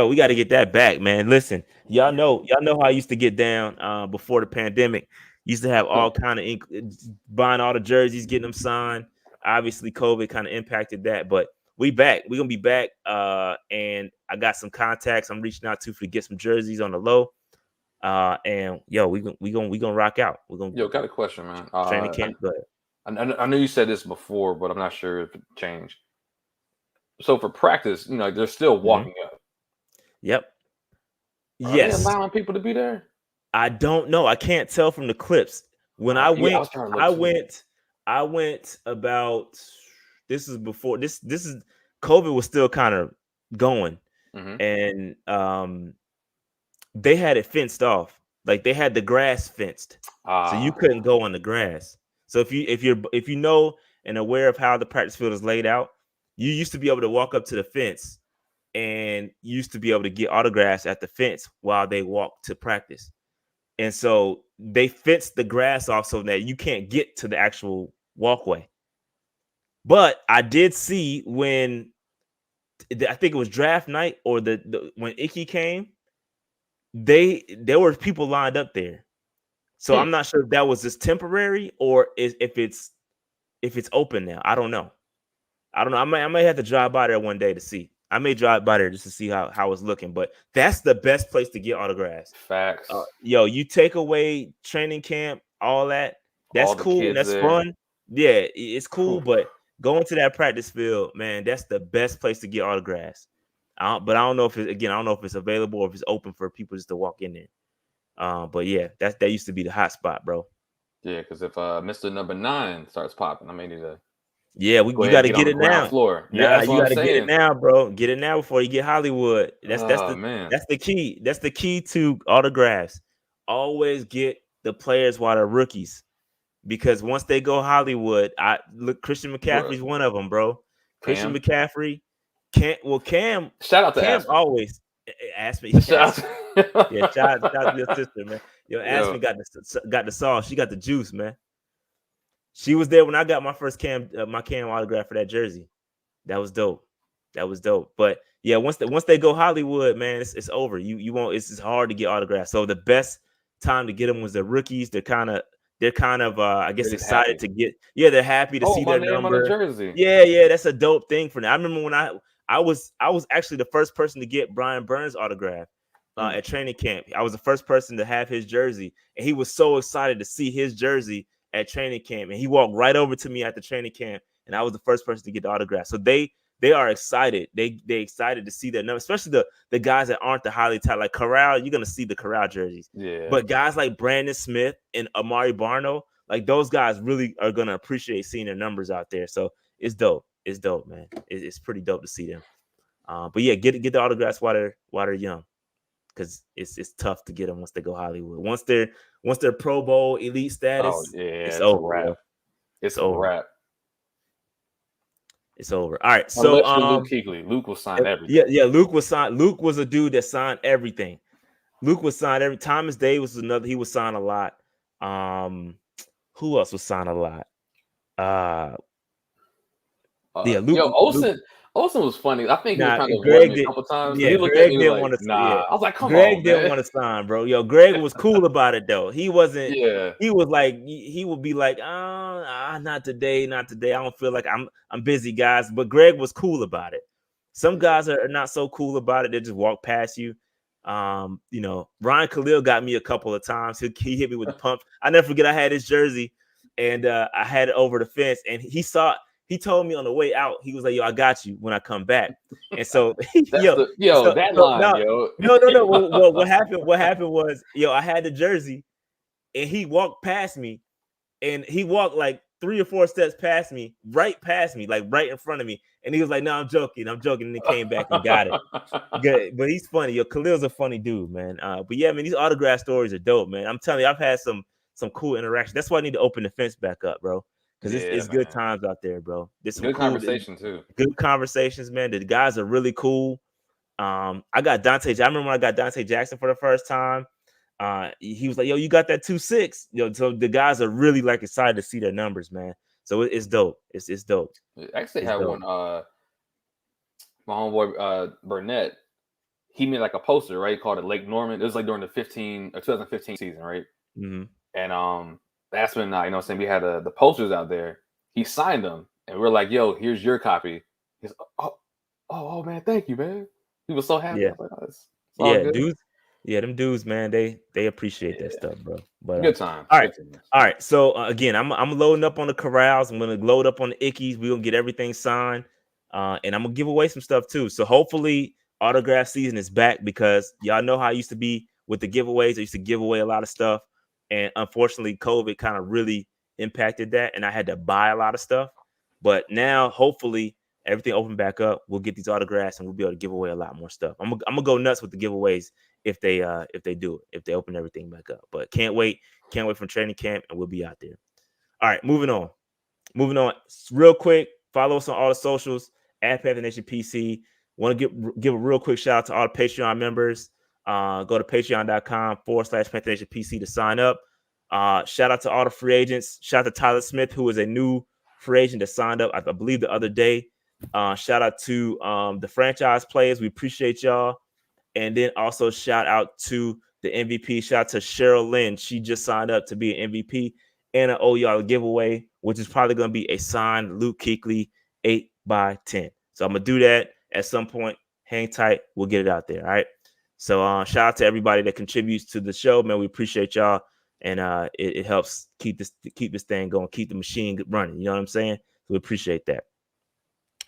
we got to get that back, man. Listen, y'all know how I used to get down before the pandemic. Used to have all kind of ink, buying all the jerseys, getting them signed. Obviously, COVID kind of impacted that, but we back. We're gonna be back. And I got some contacts I'm reaching out to get some jerseys on the low. And yo, we gonna rock out. We're gonna. Yo, got a question, man. Training camp. I know you said this before, but I'm not sure if it changed. So for practice, they're still walking up. Yep. Are they allowing people to be there? I don't know. I can't tell from the clips. When I went about. This is before this is COVID was still kind of going, and they had it fenced off. Like they had the grass fenced, so you couldn't go on the grass. So if you know and aware of how the practice field is laid out, you used to be able to walk up to the fence and you used to be able to get autographs at the fence while they walked to practice. And so they fenced the grass off so that you can't get to the actual walkway. But I did see when I think it was draft night or when Ickey came, there were people lined up there. So I'm not sure if that was just temporary or if it's open now. I don't know. I might have to drive by there one day to see. I may drive by there just to see how it's looking. But that's the best place to get autographs. Facts. Yo, you take away training camp, all that. That's cool and that's fun. Yeah, it's cool. But going to that practice field, man, that's the best place to get autographs. But I don't know if it's available or if it's open for people just to walk in there. But yeah, that used to be the hot spot, bro. Yeah, because if Mr. Number 9 starts popping, I may need to. Yeah, you got to get it now. Floor. Yeah, you got to get it now, bro. Get it now before you get Hollywood. That's the key. That's the key to autographs. Always get the players while they're rookies. because once they go Hollywood, Christian McCaffrey's one of them, bro. Christian McCaffrey Cam. Shout out to Cam Aspen. always asked me. Shout out. Yeah, shout out to your sister, man. Aspen got the sauce. She got the juice, man. She was there when I got my first Cam autograph for that jersey. That was dope. But yeah, once they go Hollywood, man, it's over. You won't. It's hard to get autographs. So the best time to get them was the rookies. They're kind of I guess excited to get. Yeah, they're happy to see their number on the jersey. Yeah, that's a dope thing for them. I remember when I was actually the first person to get Brian Burns' autograph at training camp. I was the first person to have his jersey, and he was so excited to see his jersey at training camp. And he walked right over to me at the training camp, and I was the first person to get the autograph. So they are excited. They excited to see their number, especially the guys that aren't the highly touted. Like Corral, you're gonna see the Corral jerseys. Yeah. But guys like Brandon Smith and Amari Barno, like those guys really are gonna appreciate seeing their numbers out there. So it's dope. It's dope, man. It's pretty dope to see them. But yeah, get the autographs while they're young, because it's tough to get them once they go Hollywood. Once they're Pro Bowl elite status, it's over. It's a wrap. It's over. All right. So Luke Kuechly. Luke will sign everything. Yeah. Luke was signed. Luke was a dude that signed everything. Luke was signed every. Thomas Dave was another. He was signed a lot. Who else was signed a lot? Luke. Olsen was funny. I think he was kind of Greg a couple times. Yeah, he looked Greg at me didn't like, want to. nah. Yeah. I was like, come Greg on, didn't man. want to sign, bro. Greg was cool about it though. He wasn't. Yeah. He was like, he would be like, not today. I don't feel like I'm busy, guys. But Greg was cool about it. Some guys are not so cool about it. They just walk past you. Ryan Khalil got me a couple of times. He hit me with the pump. I never forget. I had his jersey, and I had it over the fence, and he saw. He told me on the way out, he was like, "Yo, I got you when I come back." And so, Well, what happened was, I had the jersey, and he walked past me, and he walked like 3 or 4 steps right past me, like right in front of me, and he was like, "No, I'm joking," and he came back and got it. Good, but he's funny. Khalil's a funny dude, man. But yeah, man, these autograph stories are dope, man. I'm telling you, I've had some cool interaction. That's why I need to open the fence back up, bro. Because it's good times out there, bro. There's some good cool conversation too. Good conversations, man. The guys are really cool. I got Dante. I remember when I got Dante Jackson for the first time. He was like, "Yo, you got that 2.6." So the guys are really like excited to see their numbers, man. So it's dope. It's dope. Actually, had one. My homeboy Burnett. He made like a poster, right? He called it Lake Norman. It was like during the 2015 season, right? Mm-hmm. And that's when we had the posters out there. He signed them, and we're like, "Yo, here's your copy." He's oh man, thank you, man. He was so happy. Yeah, like, dudes. Yeah, them dudes, man. They appreciate that stuff, bro. But good time. All right. So again, I'm loading up on the Corrals. I'm gonna load up on the Ickeys. We're gonna get everything signed, and I'm gonna give away some stuff too. So hopefully, autograph season is back, because y'all know how I used to be with the giveaways. I used to give away a lot of stuff. And unfortunately, COVID kind of really impacted that, and I had to buy a lot of stuff. But now, hopefully, everything opened back up. We'll get these autographs, and we'll be able to give away a lot more stuff. I'm gonna go nuts with the giveaways if they do it, if they open everything back up. But can't wait from training camp, and we'll be out there. All right, moving on. Real quick, follow us on all the socials at Panther Nation PC. Want to give a real quick shout out to all the Patreon members. Go to patreon.com/Panther Nation PC to sign up. Shout out to all the free agents. Shout out to Tyler Smith, who is a new free agent that signed up, I believe, the other day. Shout out to the franchise players. We appreciate y'all. And then also shout out to the MVP. Shout out to Cheryl Lynn. She just signed up to be an MVP. And an y'all giveaway, which is probably going to be a signed Luke Kuechly 8x10. So I'm going to do that at some point. Hang tight. We'll get it out there. All right. So shout out to everybody that contributes to the show, man. We appreciate y'all, and it helps keep this thing going, keep the machine running. You know what I'm saying? So we appreciate that.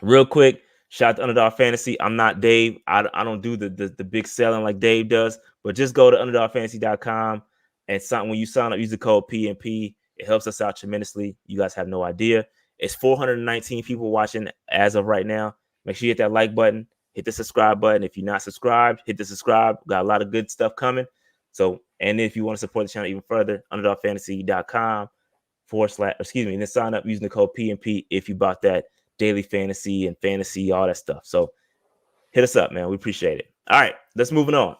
Real quick, shout out to Underdog Fantasy. I'm not Dave. I don't do the big selling like Dave does, but just go to underdogfantasy.com and when you sign up, use the code PNP. It helps us out tremendously. You guys have no idea. It's 419 people watching as of right now. Make sure you hit that like button. Hit the subscribe button. If you're not subscribed, hit the subscribe. Got a lot of good stuff coming. So, and if you want to support the channel even further, underdogfantasy.com and then sign up using the code PMP if you bought that daily fantasy and fantasy, all that stuff. So hit us up, man. We appreciate it. All right, let's move on.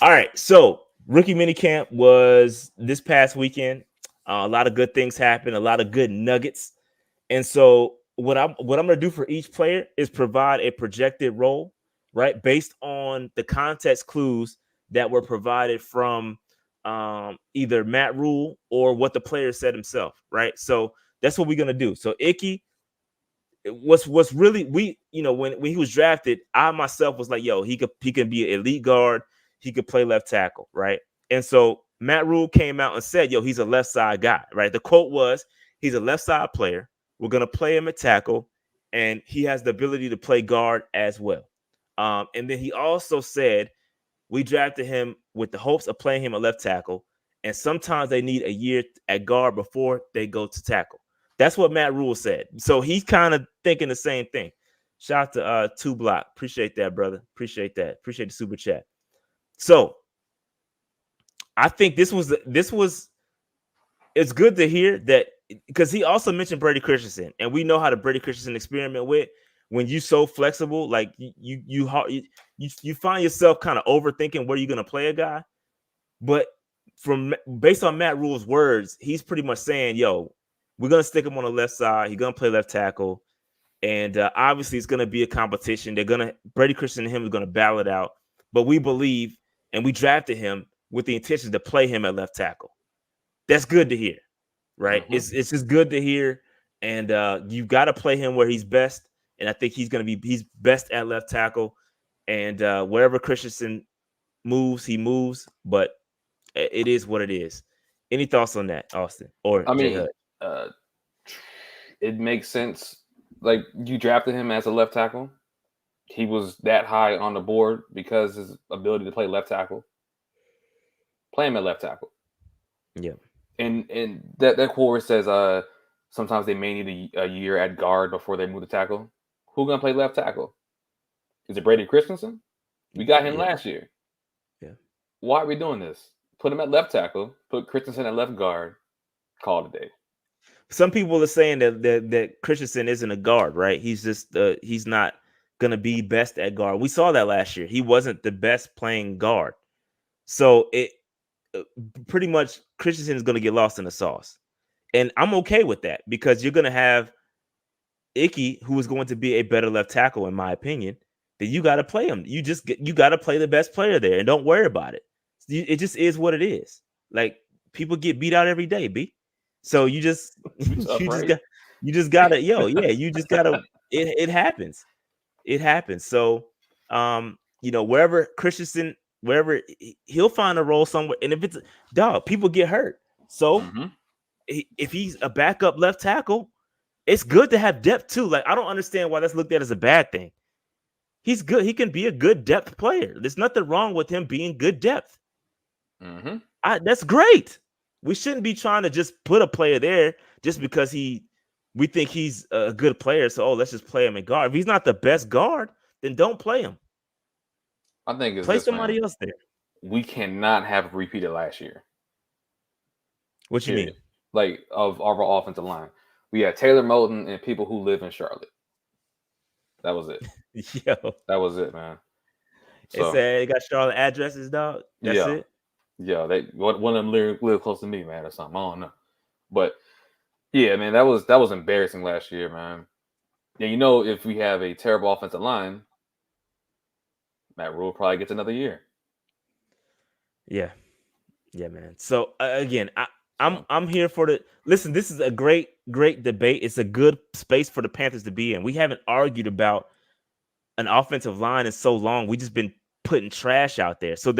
All right, so Rookie Minicamp was this past weekend. A lot of good things happened, a lot of good nuggets. And so what I'm going to do for each player is provide a projected role, right, based on the context clues that were provided from either Matt Rule or what the player said himself, right? So that's what we're going to do. So Ickey, what's really, when he was drafted, I myself was like, yo, he can be an elite guard. He could play left tackle, right? And so Matt Rule came out and said, yo, he's a left side guy, right? The quote was, he's a left side player. We're going to play him at tackle, and he has the ability to play guard as well. And then he also said, we drafted him with the hopes of playing him at left tackle, and sometimes they need a year at guard before they go to tackle. That's what Matt Rule said. So he's kind of thinking the same thing. Shout out to 2 Block. Appreciate that, brother. Appreciate that. Appreciate the super chat. So I think this was it's good to hear that, because he also mentioned Brady Christensen, and we know how the Brady Christensen experiment went. When you so flexible, like you find yourself kind of overthinking where you're going to play a guy. But based on Matt Rule's words, he's pretty much saying, yo, we're going to stick him on the left side. He's going to play left tackle. And obviously it's going to be a competition. Brady Christensen and him are going to battle it out. But we believe, and we drafted him with the intention to play him at left tackle. That's good to hear, right? Mm-hmm. It's just good to hear. And you've got to play him where he's best. And I think he's best at left tackle. And wherever Christensen moves, he moves. But it is what it is. Any thoughts on that, Austin? Or I mean, it makes sense. Like, you drafted him as a left tackle. He was that high on the board because his ability to play left tackle. Play him at left tackle. Yeah. And that quote says sometimes they may need a year at guard before they move to tackle. Who's going to play left tackle? Is it Brady Christensen? We got him last year. Yeah. Why are we doing this? Put him at left tackle. Put Christensen at left guard. Call it a day. Some people are saying that Christensen isn't a guard, right? He's just he's not going to be best at guard. We saw that last year. He wasn't the best playing guard. So it pretty much Christensen is going to get lost in the sauce. And I'm okay with that, because you're going to have Ickey, who is going to be a better left tackle, in my opinion. Then you got to play him. You got to play the best player there, and don't worry about it. It just is what it is. Like, people get beat out every day, B. So you just gotta, it happens. It happens. So, wherever Christensen, he'll find a role somewhere. And if it's people get hurt. So if he's a backup left tackle, it's good to have depth too. Like, I don't understand why that's looked at as a bad thing. He's good. He can be a good depth player. There's nothing wrong with him being good depth. That's great. We shouldn't be trying to just put a player there just because we think he's a good player. So, let's just play him in guard. If he's not the best guard, then don't play him. I think play somebody else there. We cannot have repeated last year. What you mean? Like, of our offensive line. We had Taylor Moton and people who live in Charlotte. That was it. Yo. That was it, man. So, they got Charlotte addresses, dog. That's it. Yeah, one of them live close to me, man, or something. I don't know. But yeah, man, that was embarrassing last year, man. And if we have a terrible offensive line, Matt Rule probably gets another year. Yeah. Yeah, man. So again, I'm here for listen, this is a great debate. It's a good space for the Panthers to be in. We haven't argued about an offensive line in so long. We just been putting trash out there so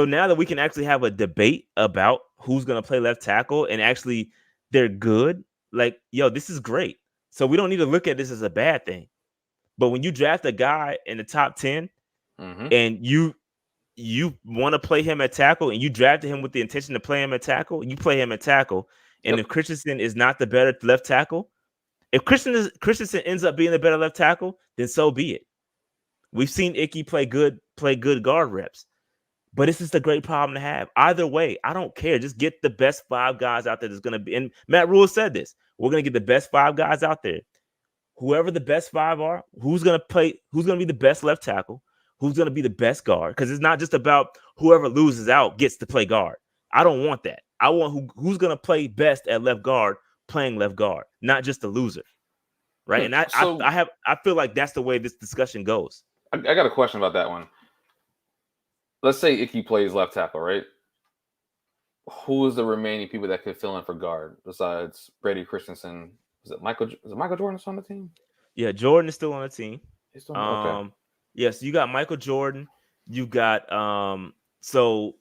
now that we can actually have a debate about who's going to play left tackle and actually they're good. Like, yo, this is great. So we don't need to look at this as a bad thing. But when you draft a guy in the top 10 and you want to play him at tackle and you drafted him with the intention to play him at tackle, you play him at tackle. And if Christensen is not the better left tackle, if Christensen ends up being the better left tackle, then so be it. We've seen Ickey play good guard reps. But this is a great problem to have. Either way, I don't care. Just get the best 5 guys out there that's going to be. And Matt Rule said this. We're going to get the best 5 guys out there. Whoever the best 5 are, who's going to play, who's going to be the best left tackle, who's going to be the best guard. Because it's not just about whoever loses out gets to play guard. I don't want that. I want who's going to play best at left guard playing left guard, not just the loser. Right. And I feel like that's the way this discussion goes. I got a question about that one. Let's say Ickey plays left tackle, right? Who is the remaining people that could fill in for guard besides Brady Christensen? Is it Michael Jordan on the team? Yeah, Jordan is still on the team. He's still okay. Yes, you got Michael Jordan. You got so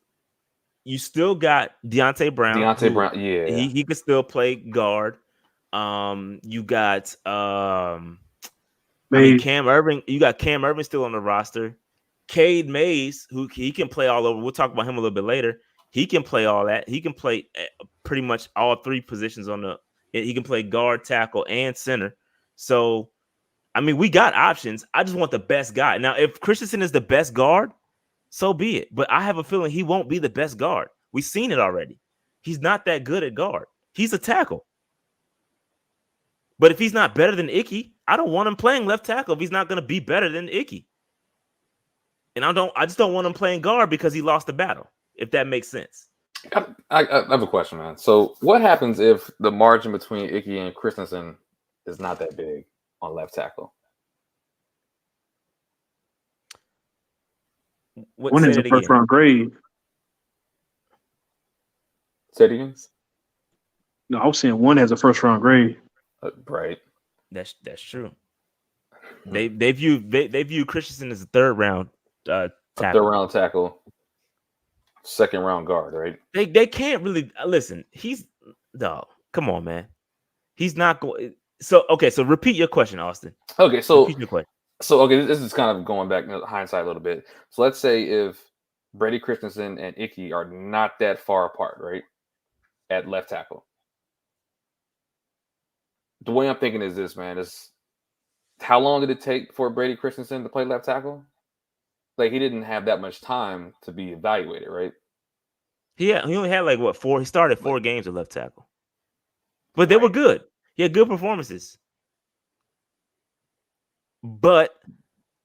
you still got Deontay Brown. Brown, yeah. He could still play guard. You got Cam Irving. You got Cam Irving still on the roster. Cade Mays, who he can play all over. We'll talk about him a little bit later. He can play all that. He can play pretty much all 3 positions on the. He can play guard, tackle, and center. So, I mean, we got options. I just want the best guy. Now, if Christensen is the best guard, so be it. But I have a feeling he won't be the best guard. We've seen it already. He's not that good at guard. He's a tackle. But if he's not better than Ickey, I don't want him playing left tackle if he's not going to be better than Ickey. And I just don't want him playing guard because he lost the battle, if that makes sense. I have a question, man. So what happens if the margin between Ickey and Christensen is not that big on left tackle? One is a first-round grade. Say it again? No, I was saying one has a first-round grade. Right. That's true. They view Christensen as a third-round tackle. Third-round tackle. Second round guard, right? They can't really listen. Come on, man. He's not going. So repeat your question, Austin. Okay, so repeat your question. So this is kind of going back to hindsight a little bit. So let's say if Brady Christensen and Ickey are not that far apart, right? At left tackle. The way I'm thinking is this, man, is how long did it take for Brady Christensen to play left tackle? Like, he didn't have that much time to be evaluated, right? He only had 4. He started 4 games at left tackle, but they were good. He had good performances. But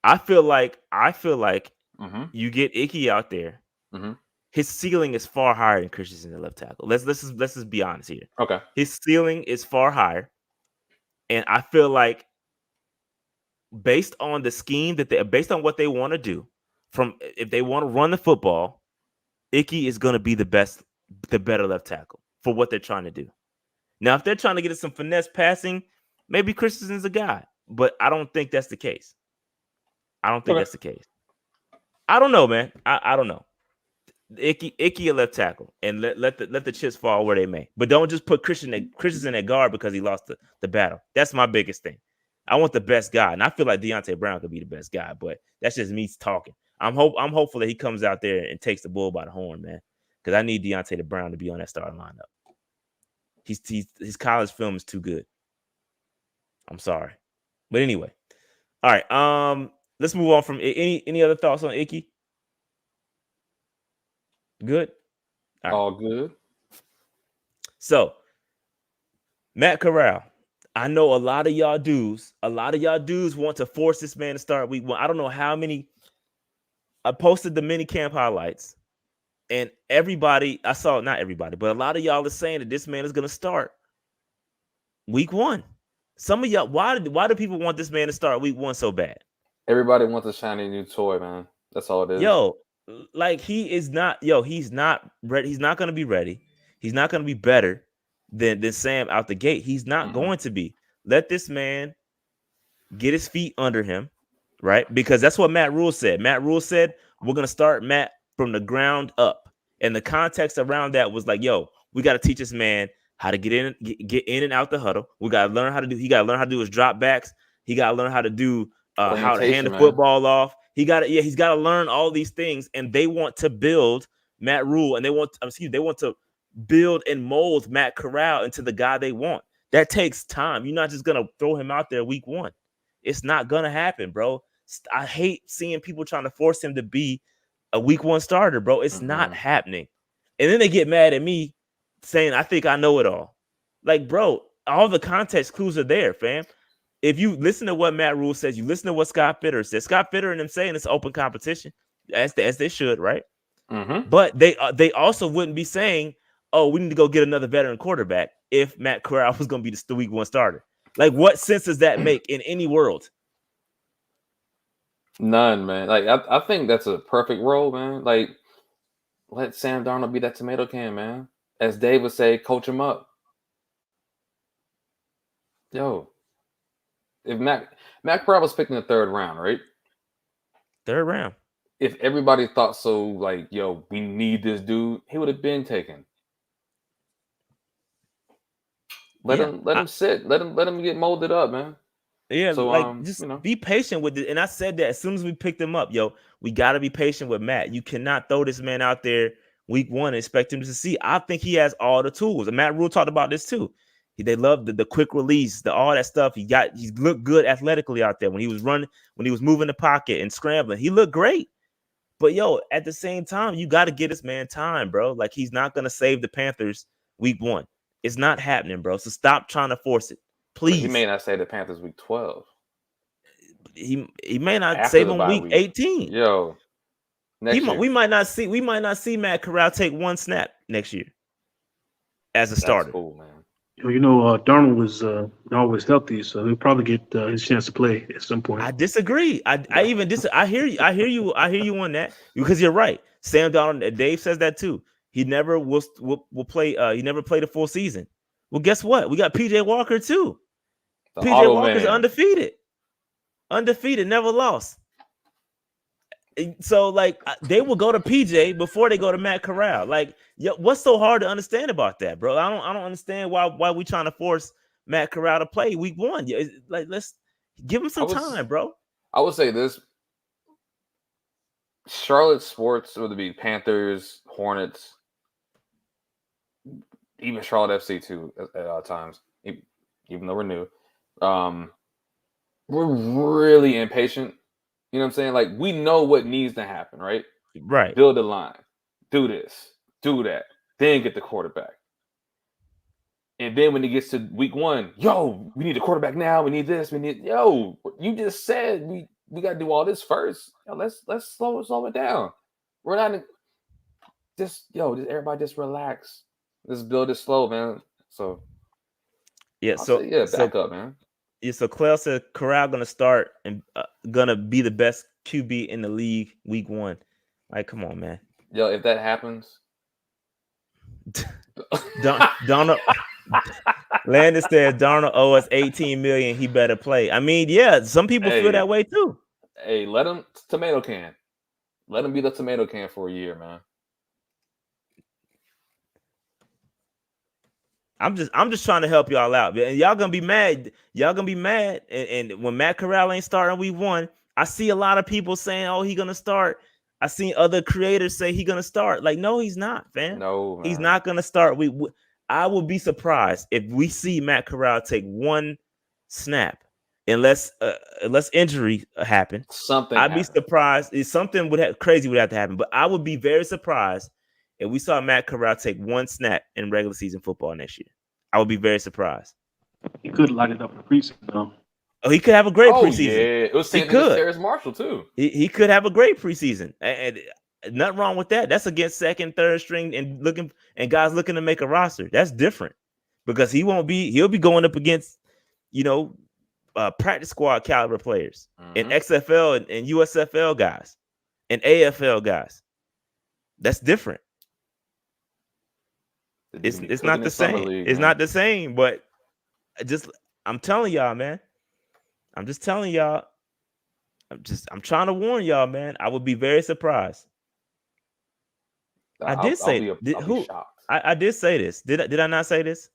I feel like you get Ickey out there. Mm-hmm. His ceiling is far higher than Christensen at left tackle. Let's just be honest here. Okay, his ceiling is far higher, and I feel like based on the scheme based on what they want to do. If they want to run the football, Ickey is going to be the better left tackle for what they're trying to do. Now, if they're trying to get some finesse passing, maybe Christensen's a guy, but I don't think that's the case. That's the case. I don't know, man. I don't know. Ickey a left tackle, and let the chips fall where they may. But don't just put Christensen at guard because he lost the battle. That's my biggest thing. I want the best guy, and I feel like Deontay Brown could be the best guy, but that's just me talking. I'm hopeful that he comes out there and takes the bull by the horn, man, because I need Deontay Brown to be on that starting lineup. His college film is too good. I'm sorry, but anyway, all right. Let's move on from any other thoughts on Ickey. Good. all good. So, Matt Corral. I know a lot of y'all dudes want to force this man to start week 1. I don't know how many. I posted the minicamp highlights, and not everybody, but a lot of y'all are saying that this man is going to start week 1. Some of y'all, why do people want this man to start week 1 so bad? Everybody wants a shiny new toy, man. That's all it is. He's not ready. He's not going to be ready. He's not going to be better than Sam out the gate. He's not going to be. Let this man get his feet under him, right? Because that's what Matt Rule said. Matt Rule said, we're going to start Matt from the ground up. And the context around that was like, we got to teach this man how to get in and out the huddle. He got to learn how to do his drop backs. He got to learn how to do how to hand the football off. He's got to learn all these things. And they want to build Matt Rule, and they want to build and mold Matt Corral into the guy they want. That takes time. You're not just going to throw him out there week 1. It's not going to happen, bro. I hate seeing people trying to force him to be a week 1 starter, bro. It's not happening. And then they get mad at me saying, I think I know it all. Like, bro, all the context clues are there, fam. If you listen to what Matt Rule says, you listen to what Scott Fitter says. Scott Fitter and them saying it's open competition, as they should, right? But they also wouldn't be saying, oh, we need to go get another veteran quarterback if Matt Corral was going to be the week 1 starter. Like, what sense does that make in any world? None, man. Like, I think that's a perfect role, man. Like, let Sam Darnold be that tomato can, man. As Dave would say, coach him up. Yo, if Matt Corral was picked in the 3rd round, right? 3rd round. If everybody thought so, like, yo, we need this dude, he would have been taken. Let him sit. Let him get molded up, man. Yeah, so, like just be patient with it. And I said that as soon as we picked him up, yo, we got to be patient with Matt. You cannot throw this man out there week 1 and expect him to see. I think he has all the tools. And Matt Rule talked about this too. They love the quick release, all that stuff. He looked good athletically out there when he was running, when he was moving the pocket and scrambling. He looked great. But yo, at the same time, you got to get this man time, bro. Like, he's not gonna save the Panthers week 1. It's not happening, bro. So stop trying to force it. Please. He may not save the Panthers week 12. He may not save them week 18. Yo, we might not see Matt Corral take 1 snap next year as a starter. That's cool, man. Darnold was always healthy, so he'll probably get his chance to play at some point. I disagree. I hear you on that, because you're right. Sam Darnold, Dave says that too. He never will play. He never played a full season. Well, guess what? We got PJ Walker too. PJ Walker's undefeated, never lost. So, like, they will go to PJ before they go to Matt Corral. Like, yo, what's so hard to understand about that, bro? I don't understand why we trying to force Matt Corral to play week 1. Like, let's give him some time, bro. I would say this: Charlotte sports, whether it be Panthers, Hornets, even Charlotte FC too, at times, even though we're new, we're really impatient. You know what I'm saying? Like, we know what needs to happen, right? Right. Build a line. Do this. Do that. Then get the quarterback. And then when it gets to week 1, yo, we need a quarterback now. We need this. You just said we got to do all this first. Yo, let's slow it down. We're not just everybody just relax. Let's build it slow, man. So back up, man. Yeah, so Clell said Corral gonna start and gonna be the best QB in the league week 1. Like, come on, man. Yo, if that happens, Donald Landis said Darnold owe us $18 million. He better play. I mean, yeah, some people feel that way too. Hey, let him tomato can. Let him be the tomato can for a year, man. I'm just trying to help y'all out, and y'all gonna be mad. And when Matt Corral ain't starting week 1, I see a lot of people saying, "Oh, he gonna start." I seen other creators say he gonna start. Like, no, he's not, fam. No, man. He's not gonna start. I would be surprised if we see Matt Corral take 1 snap, unless injury happen. I'd be surprised. Something crazy would have to happen, but I would be very surprised if we saw Matt Corral take 1 snap in regular season football next year. I would be very surprised. He could light it up in the preseason, though. Oh, he could have a great preseason. Yeah, it was saying Terrace Marshall too. He could have a great preseason, and nothing wrong with that. That's against 2nd, 3rd string and guys looking to make a roster. That's different, because he'll be going up against practice squad caliber players and XFL and USFL guys and AFL guys. That's different. It's not the same. It's not the same, but I'm telling y'all, man. I'm just telling y'all. I'm trying to warn y'all, man. I would be very surprised. I did say this. Did I not say this?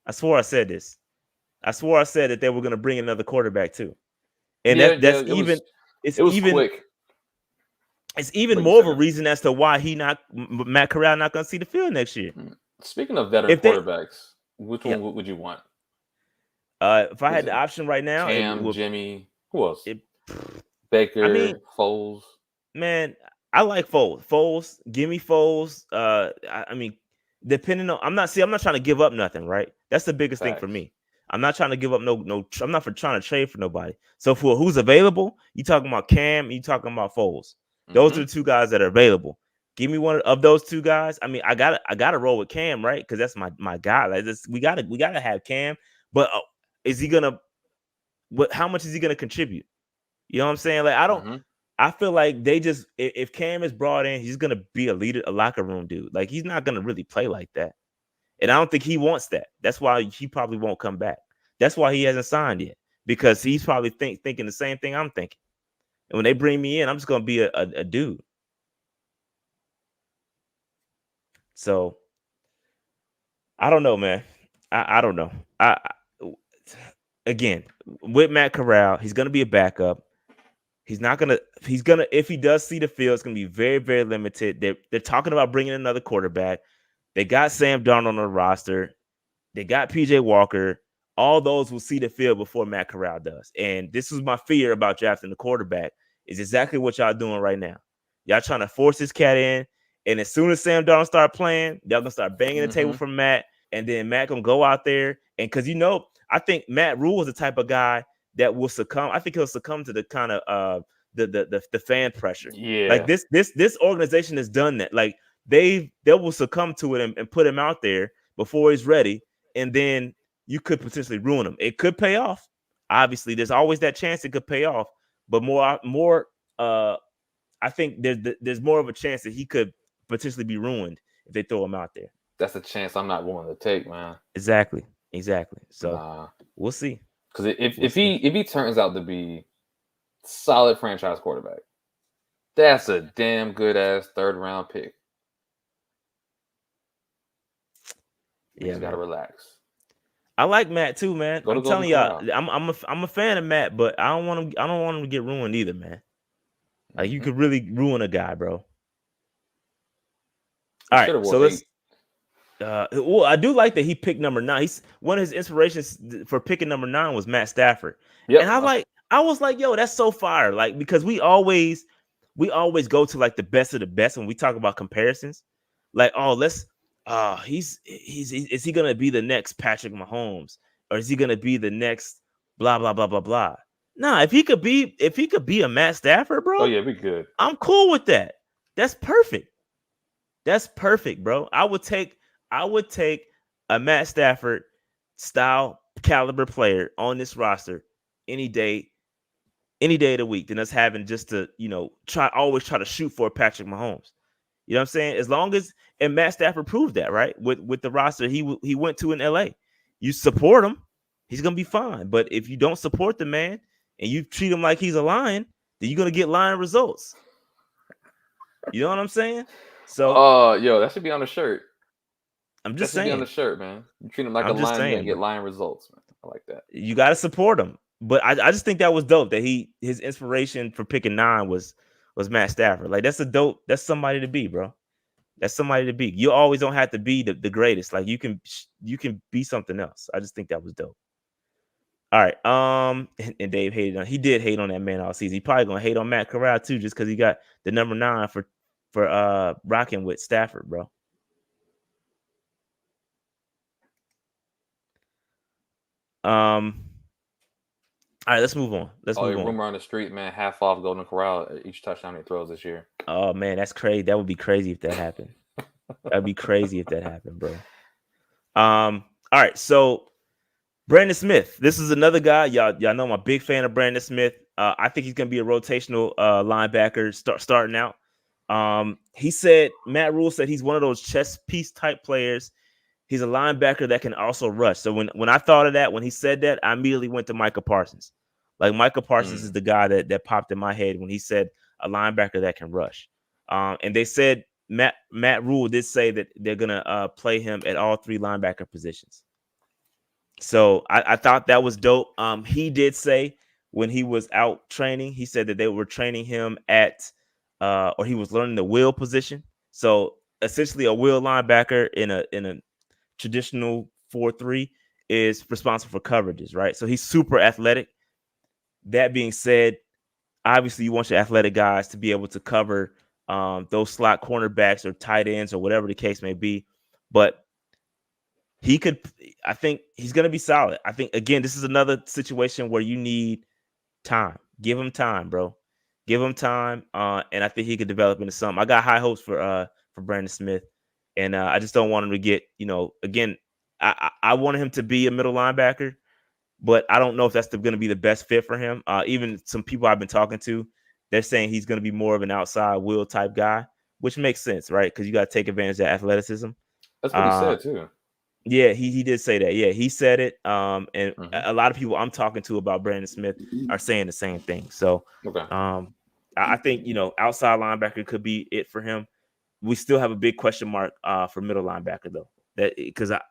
I swore I said this. I swore I said that they were going to bring another quarterback too. And it's even more of a reason as to why Matt Corral not going to see the field next year. Speaking of veteran quarterbacks, which one would you want? If I had the option right now, Cam, Jimmy, who else? Baker, Foles. Man, I like Foles. Foles, give me Foles. I mean, depending on, I'm not trying to give up nothing, right? That's the biggest thing for Facts. me. I'm not trying to give up no. I'm not trying to trade for nobody. So for who's available, you talking about Cam, you talking about Foles. Those are the two guys that are available. Give me one of those two guys. I mean, I gotta roll with Cam, right? Because that's my guy. Like this, we gotta have Cam. But is he gonna? How much is he gonna contribute? You know what I'm saying? Like I feel like they just if Cam is brought in, he's gonna be a leader, a locker room dude. Like he's not gonna really play like that, and I don't think he wants that. That's why he probably won't come back. That's why he hasn't signed yet, because he's probably thinking the same thing I'm thinking. And when they bring me in, I'm just gonna be a dude. So I don't know, man. I don't know. Again, with Matt Corral, he's gonna be a backup. He's gonna if he does see the field, it's gonna be very, very limited. They're talking about bringing another quarterback. They got Sam Darnold on the roster. They got PJ Walker. All those will see the field before Matt Corral does. And this is my fear about drafting the quarterback, is exactly what y'all doing right now. Y'all trying to force this cat in. And as soon as Sam Darnold start playing, y'all gonna start banging the table for Matt. And then Matt gonna go out there. And because I think Matt Rule is the type of guy that will succumb. I think he'll succumb to the kind of the fan pressure. Yeah. Like this organization has done that. Like they will succumb to it and put him out there before he's ready. And then you could potentially ruin him. It could pay off. Obviously, there's always that chance it could pay off. But more I think there's more of a chance that he could potentially be ruined if they throw him out there. That's a chance I'm not willing to take, man. Exactly. So we'll see. Because if he turns out to be solid franchise quarterback, that's a damn good ass 3rd round pick. You just gotta relax. I like Matt too, man. I'm telling y'all, I'm a fan of Matt, but I don't want him to get ruined either, man. Like you could really ruin a guy, bro. All right, so let's. Well, I do like that he picked number 9. He's one of his inspirations for picking number 9 was Matt Stafford. Yep. And I was like, yo, that's so fire. Like, because we always go to like the best of the best when we talk about comparisons. Like, is he gonna be the next Patrick Mahomes, or is he gonna be the next blah blah blah blah blah? Nah, if he could be a Matt Stafford, bro. Oh yeah, be good. I'm cool with that. That's perfect. That's perfect, bro. I would take a Matt Stafford style caliber player on this roster any day of the week than us having just to, always try to shoot for Patrick Mahomes. You know what I'm saying? As long as, and Matt Stafford proved that, right? With the roster he went to in LA. You support him, he's going to be fine. But if you don't support the man and you treat him like he's a lion, then you're going to get lion results. You know what I'm saying? So, yo, that should be on the shirt. I'm just saying. Be on the shirt, man. You treat him like a lion, and get lion results, man. I like that. You got to support him. But I just think that was dope that his inspiration for picking 9 was Matt Stafford. Like that's somebody to be, bro. That's somebody to be. You always don't have to be the greatest. Like you can be something else. I just think that was dope. All right. And Dave he did hate on that man all season. He probably gonna hate on Matt Corral too, just because he got the number 9 for rocking with Stafford, bro. All right, let's move on. Rumor on the street, man. Half off Golden Corral each touchdown he throws this year. Oh man, that's crazy. That would be crazy if that happened. That'd be crazy if that happened, bro. All right, so Brandon Smith. This is another guy. Y'all know I'm a big fan of Brandon Smith. I think he's gonna be a rotational linebacker starting out. He said Matt Rule said he's one of those chess piece type players. He's a linebacker that can also rush. So when I thought of that, when he said that, I immediately went to Micah Parsons. Like Micah Parsons is the guy that popped in my head when he said a linebacker that can rush. And they said Matt Rule did say that they're gonna play him at all 3 linebacker positions. So I thought that was dope. He did say when he was out training, he said that they were training him at or he was learning the will position. So essentially a will linebacker in a traditional 4-3 is responsible for coverages, right? So he's super athletic. That being said, obviously you want your athletic guys to be able to cover those slot cornerbacks or tight ends or whatever the case may be. But I think he's going to be solid. I think, again, this is another situation where you need time. Give him time, bro. Give him time. And I think he could develop into something. I got high hopes for Brandon Smith. And I just don't want him to get, again, I wanted him to be a middle linebacker, but I don't know if that's going to be the best fit for him. Even some people I've been talking to, they're saying he's going to be more of an outside will type guy, which makes sense, right? Because you got to take advantage of that athleticism. That's what he said too. Yeah, he did say that. Yeah, he said it. And a lot of people I'm talking to about Brandon Smith are saying the same thing. So I think, outside linebacker could be it for him. We still have a big question mark for middle linebacker, though, because I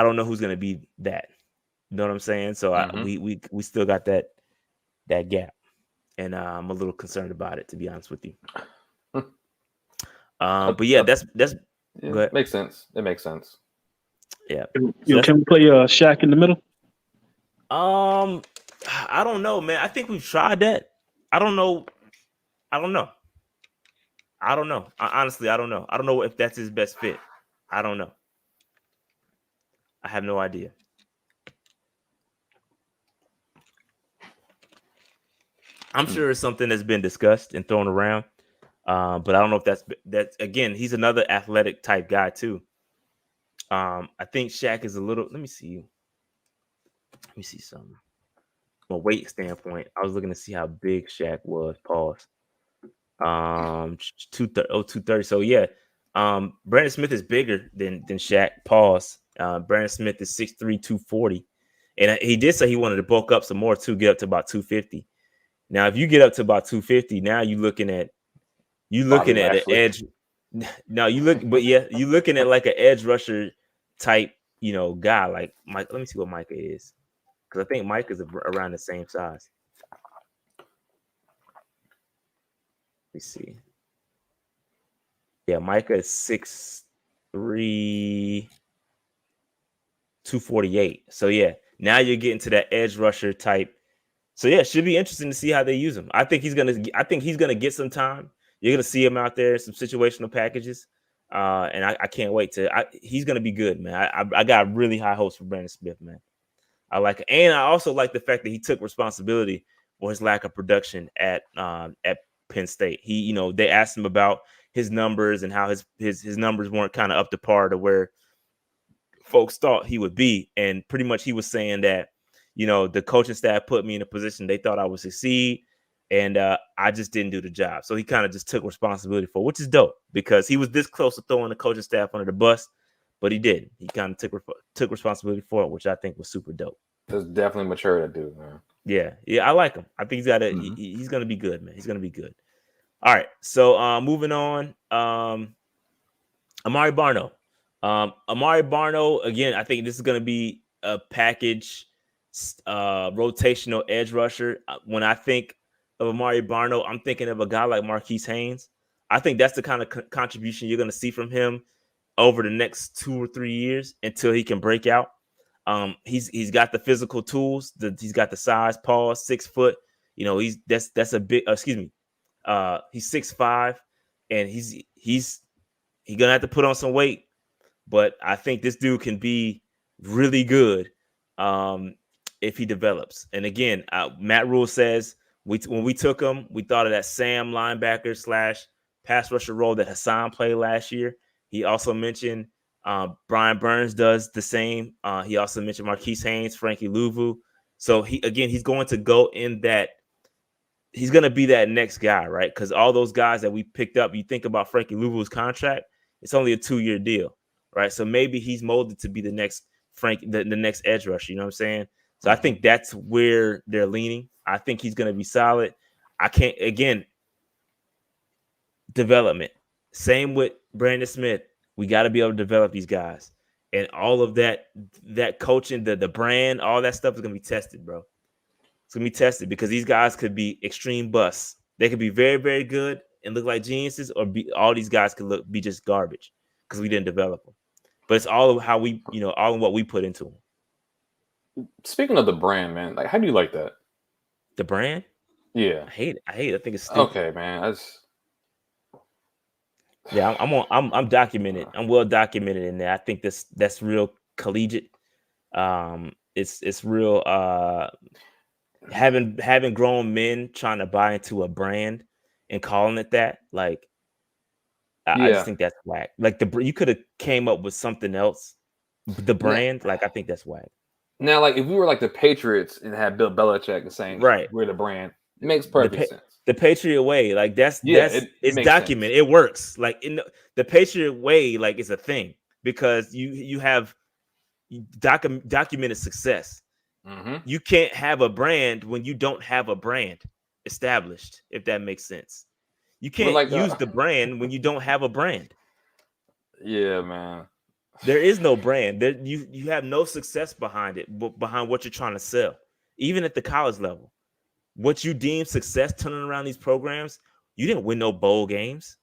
don't know who's going to be that. You know what I'm saying? So we still got that gap, and I'm a little concerned about it, to be honest with you. But yeah, that's it makes sense. It makes sense. Yeah. Can we play Shaq in the middle? I don't know, man. I think we've tried that. I don't know. Honestly, I don't know. I don't know if that's his best fit. I don't know. I have no idea. I'm sure it's something that's been discussed and thrown around, but I don't know if that's again. He's another athletic type guy too. I think Shaq is a little. Let me see something. From a weight standpoint, I was looking to see how big Shaq was. Pause. 230. So yeah, Brandon Smith is bigger than Shaq. Pause. Brandon Smith is 6'3", 240, and he did say he wanted to bulk up some more too, get up to about 250. Now, if you get up to about 250, now you're looking at an edge. No, you're looking at like an edge rusher type, guy like Mike. Let me see what Micah is, because I think Micah is around the same size. Let me see. Yeah, Micah is 6'3", 248. So yeah, now you're getting to that edge rusher type. So yeah, it should be interesting to see how they use him. I think he's gonna get some time. You're gonna see him out there, some situational packages, and I can't wait he's gonna be good, man. I got really high hopes for Brandon Smith, man. I like it, and I also like the fact that he took responsibility for his lack of production at Penn State. He, they asked him about his numbers and how his numbers weren't kind of up to par to where folks thought he would be, and pretty much he was saying that, the coaching staff put me in a position they thought I would succeed, and I just didn't do the job. So he kind of just took responsibility for it, which is dope, because he was this close to throwing the coaching staff under the bus, but he didn't. He kind of took responsibility for it, which I think was super dope. That's definitely mature to do, man. Yeah, I like him. I think he's got he's going to be good, man. He's going to be good. All right, so moving on, Amari Barno. Amari Barno, again, I think this is going to be a package rotational edge rusher. When I think of Amari Barno, I'm thinking of a guy like Marquise Haynes. I think that's the kind of contribution you're going to see from him over the next 2 or 3 years until he can break out. He's got the physical tools. He's got the size. Pause. 6 foot. That's a big. Excuse me. He's 6'5", and he's gonna have to put on some weight. But I think this dude can be really good if he develops. And again, Matt Rule says when we took him, we thought of that Sam linebacker / pass rusher role that Hassan played last year. He also mentioned Brian Burns does the same. He also mentioned Marquise Haynes, Frankie Louvu. So he's going to go in that. He's going to be that next guy, right? Because all those guys that we picked up, you think about Frankie Louvu's contract, it's only a 2-year deal, right? So maybe he's molded to be the next the next edge rusher. You know what I'm saying? So I think that's where they're leaning. I think he's going to be solid. Development. Same with Brandon Smith. We got to be able to develop these guys. And all of that coaching, the brand, all that stuff is going to be tested, bro. It's going to be tested because these guys could be extreme busts. They could be very, very good and look like geniuses, or all these guys could be just garbage because we didn't develop them. But it's all of how we, all of what we put into them. Speaking of the brand, man, like, how do you like that? The brand? Yeah. I hate it. I think it's stupid. Okay, man. Yeah, I'm documented. I'm well documented in there. I think that's real collegiate. It's real having grown men trying to buy into a brand and calling it that. Like I just think that's whack. Like you could have came up with something else. The brand, like I think that's whack. Now, like if we were like the Patriots and had Bill Belichick and saying, right, we're the brand, it makes perfect sense. The Patriot way, like it's documented. Sense. It works. Like in the Patriot way, like it's a thing because you have documented success. Mm-hmm. You can't have a brand when you don't have a brand established, if that makes sense. You can't use the brand when you don't have a brand. Yeah, man. There is no brand. You have no success behind it, behind what you're trying to sell. Even at the college level, what you deem success turning around these programs, you didn't win no bowl games.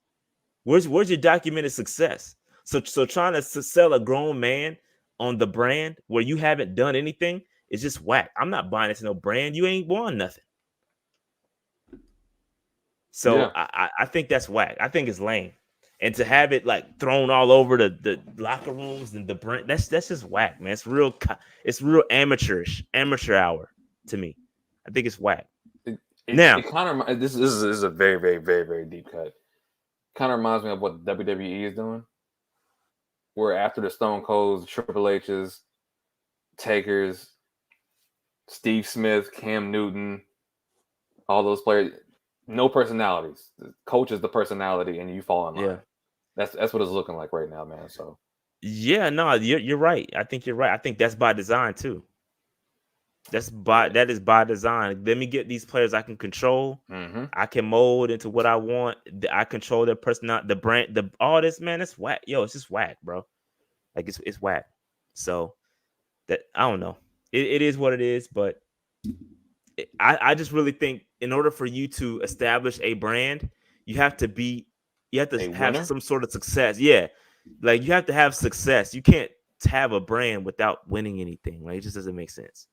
Where's your documented success? So trying to sell a grown man on the brand where you haven't done anything is just whack. I'm not buying into no brand. You ain't won nothing. So I think that's whack. I think it's lame. And to have it like thrown all over the locker rooms and the brand, that's just whack, man. It's real amateurish, amateur hour to me. I think it's whack. This is a very, very, very, very deep cut. Kind of reminds me of what WWE is doing, where after the Stone Colds, Triple H's, Takers, Steve Smith, Cam Newton, all those players, no personalities. The coach is the personality, and you fall in line. Yeah. That's what it's looking like right now, man. So yeah, no, you're right. I think you're right. I think that's by design too. That is by design. Let me get these players I can control. Mm-hmm. I can mold into what I want. I control their personality, the brand, all this, man. It's whack. Yo, it's just whack, bro. Like it's whack. So that I don't know. It is what it is, but I just really think in order for you to establish a brand, you have to have some sort of success. Yeah. Like you have to have success. You can't have a brand without winning anything. Like it just doesn't make sense.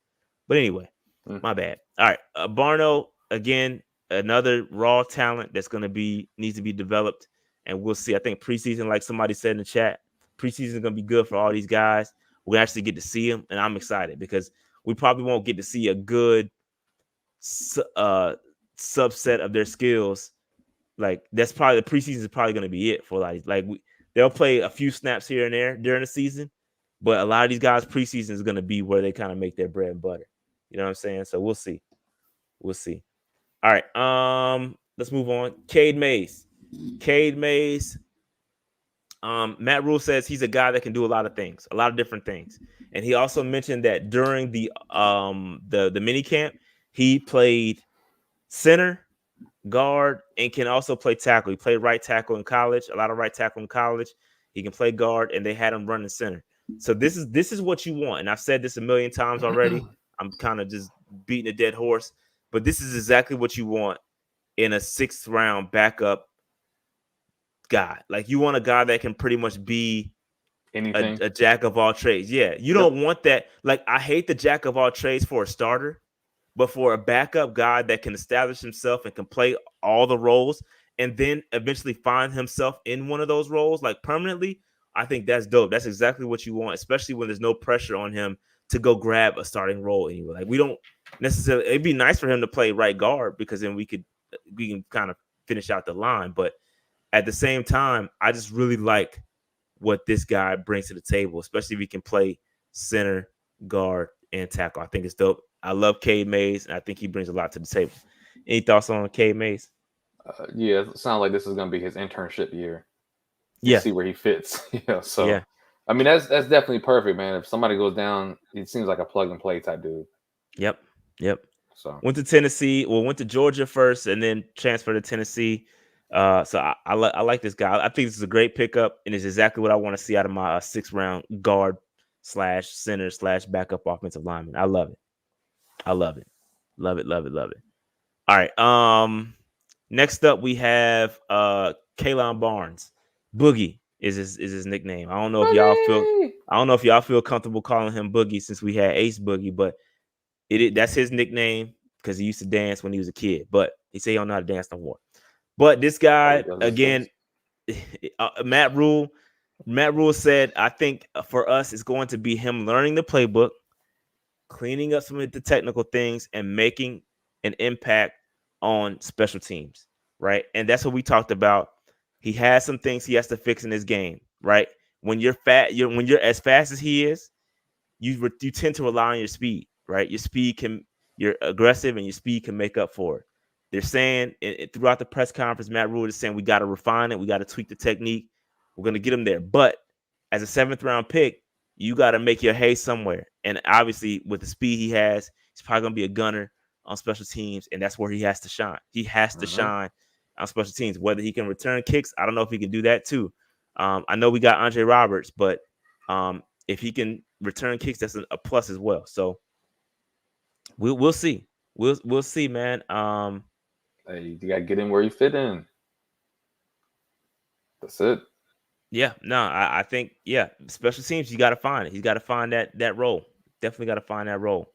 But anyway, my bad. All right. Barno, again, another raw talent that's needs to be developed. And we'll see. I think preseason, like somebody said in the chat, preseason is going to be good for all these guys. We actually get to see them. And I'm excited because we probably won't get to see a good subset of their skills. Like that's probably the preseason is probably going to be it for they'll play a few snaps here and there during the season, but a lot of these guys preseason is going to be where they kind of make their bread and butter. You know what I'm saying? So we'll see. All right. Let's move on. Cade Mays. Matt Rule says he's a guy that can do a lot of things, a lot of different things. And he also mentioned that during the mini camp, he played center, guard, and can also play tackle. He played right tackle in college, a lot of right tackle in college. He can play guard, and they had him running center. So this is what you want. And I've said this a million times already. I'm kind of just beating a dead horse, but this is exactly what you want in a 6th round backup guy. Like you want a guy that can pretty much be anything, a jack of all trades. Yeah, you don't want that. Like I hate the jack of all trades for a starter, but for a backup guy that can establish himself and can play all the roles and then eventually find himself in one of those roles like permanently, I think that's dope. That's exactly what you want, especially when there's no pressure on him to go grab a starting role anyway. Like we don't necessarily, it'd be nice for him to play right guard because then we can kind of finish out the line. But at the same time, I just really like what this guy brings to the table, especially if he can play center, guard, and tackle. I think it's dope. I love Cade Mays, and I think he brings a lot to the table. Any thoughts on Cade Mays? Yeah, it sounds like this is going to be his internship year. Yeah, see where he fits. So I mean, that's definitely perfect, man. If somebody goes down, it seems like a plug and play type dude. Yep. So went to Tennessee. Well, went to Georgia first, and then transferred to Tennessee. So I like this guy. I think this is a great pickup, and it's exactly what I want to see out of my 6th round guard / center / backup offensive lineman. I love it. Love it. All right. Next up we have Kalon Barnes. Boogie is his nickname. I don't know if y'all feel comfortable calling him Boogie since we had Ace Boogie, but that's his nickname because he used to dance when he was a kid. But he said he don't know how to dance no more. But this guy again, Matt Rule said, I think for us, it's going to be him learning the playbook, cleaning up some of the technical things, and making an impact on special teams, right? And that's what we talked about. He has some things he has to fix in his game, right? When you're when you're as fast as he is, you tend to rely on your speed, right? You're aggressive, and your speed can make up for it. They're saying throughout the press conference, Matt Rule is saying we got to refine it, we got to tweak the technique. We're going to get him there, but as a 7th round pick, you got to make your hay somewhere. And obviously, with the speed he has, he's probably going to be a gunner on special teams, and that's where he has to shine. He has to shine on special teams. Whether he can return kicks, I don't know if he can do that too. I know we got Andre Roberts, but if he can return kicks, that's a plus as well. So we'll see. We'll see, man. Hey, you gotta get in where you fit in. That's it. Yeah, no, I think special teams, you got to find it. He's got to find that role. Definitely got to find that role.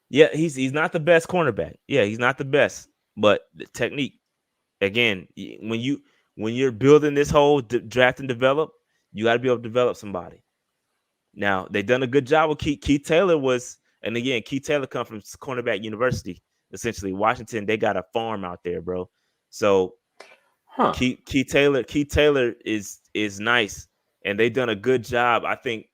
Yeah, he's not the best cornerback. Yeah, he's not the best, but the technique. Again, when you're building this whole draft and develop, you got to be able to develop somebody. Now, they've done a good job with Keith Taylor and again, Keith Taylor come from Cornerback University, essentially. Washington, they got a farm out there, bro. So Keith Taylor is nice, and they've done a good job. I think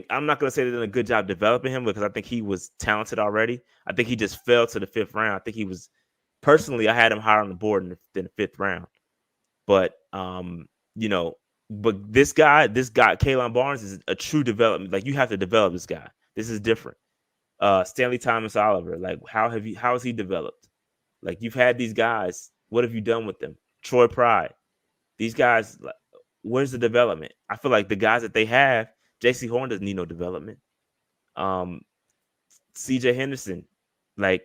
I'm not gonna say they've done a good job developing him, because I think he was talented already. I think he just fell to the 5th round. I think he was personally, I had him higher on the board than the 5th round. But but this guy, Kaylan Barnes, is a true development. Like, you have to develop this guy. This is different. Stanley Thomas Oliver, like, how has he developed? Like, you've had these guys. What have you done with them? Troy Pride. These guys, like, where's the development? I feel like the guys that they have, J.C. Horn doesn't need no development. C.J. Henderson, like,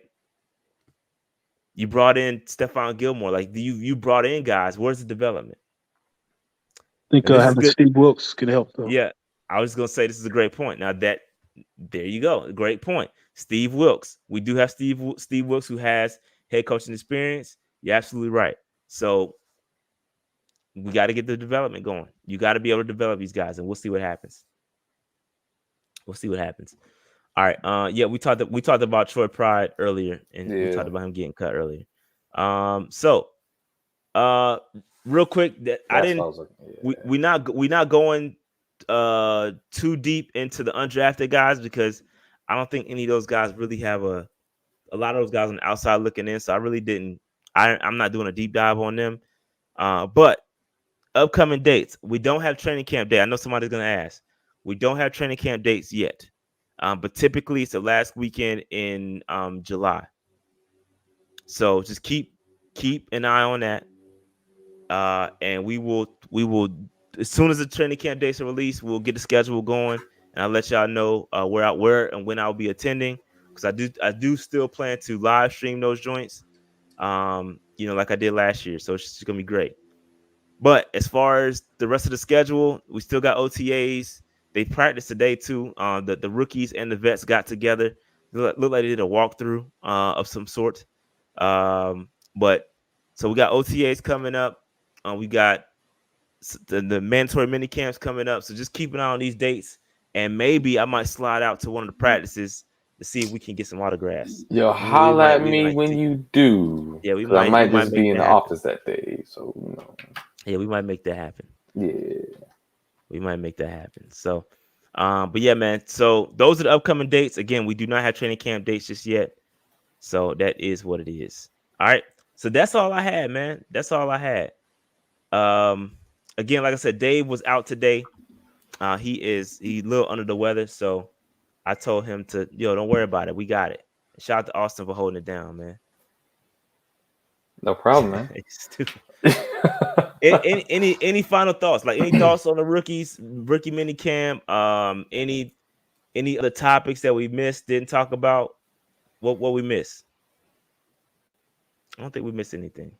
you brought in Stephon Gilmore. Like, you brought in guys. Where's the development? I think having Steve Wilkes could help, though. Yeah, I was going to say this is a great point. Now, there you go. Great point. Steve Wilkes. We do have Steve Wilkes, who has head coaching experience. You're absolutely right. So we got to get the development going. You got to be able to develop these guys, and we'll see what happens. All right. We talked about Troy Pride earlier, and we talked about him getting cut earlier. Real quick, we're not going too deep into the undrafted guys, because I don't think any of those guys really have a lot of those guys on the outside looking in. So I really didn't. I'm not doing a deep dive on them. But upcoming dates, we don't have training camp day. I know somebody's gonna ask. We don't have training camp dates yet. But typically it's the last weekend in July. So just keep an eye on that. And we will as soon as the training camp dates are released, we'll get the schedule going, and I'll let y'all know where and when I'll be attending, because I do still plan to live stream those joints, like I did last year. So it's just gonna be great. But as far as the rest of the schedule, we still got OTAs. They practiced today too. The rookies and the vets got together. Looked like they did a walkthrough of some sort. But so we got OTAs coming up. We got the mandatory mini camps coming up. So just keep an eye on these dates, and maybe I might slide out to one of the practices to see if we can get some autographs. Yo, holla at me when you do. Yeah, I might just be in the office that day. So yeah, we might make that happen. Yeah. We might make that happen. So, but yeah, man. So those are the upcoming dates. Again, we do not have training camp dates just yet. So that is what it is. All right. So that's all I had, man. That's all I had. Again, like I said, Dave was out today. He's a little under the weather. So I told him to, don't worry about it. We got it. Shout out to Austin for holding it down, man. No problem, man. Any final thoughts? Like, any thoughts on the rookie minicamp? Any other topics that we missed, didn't talk about? What we missed? I don't think we missed anything.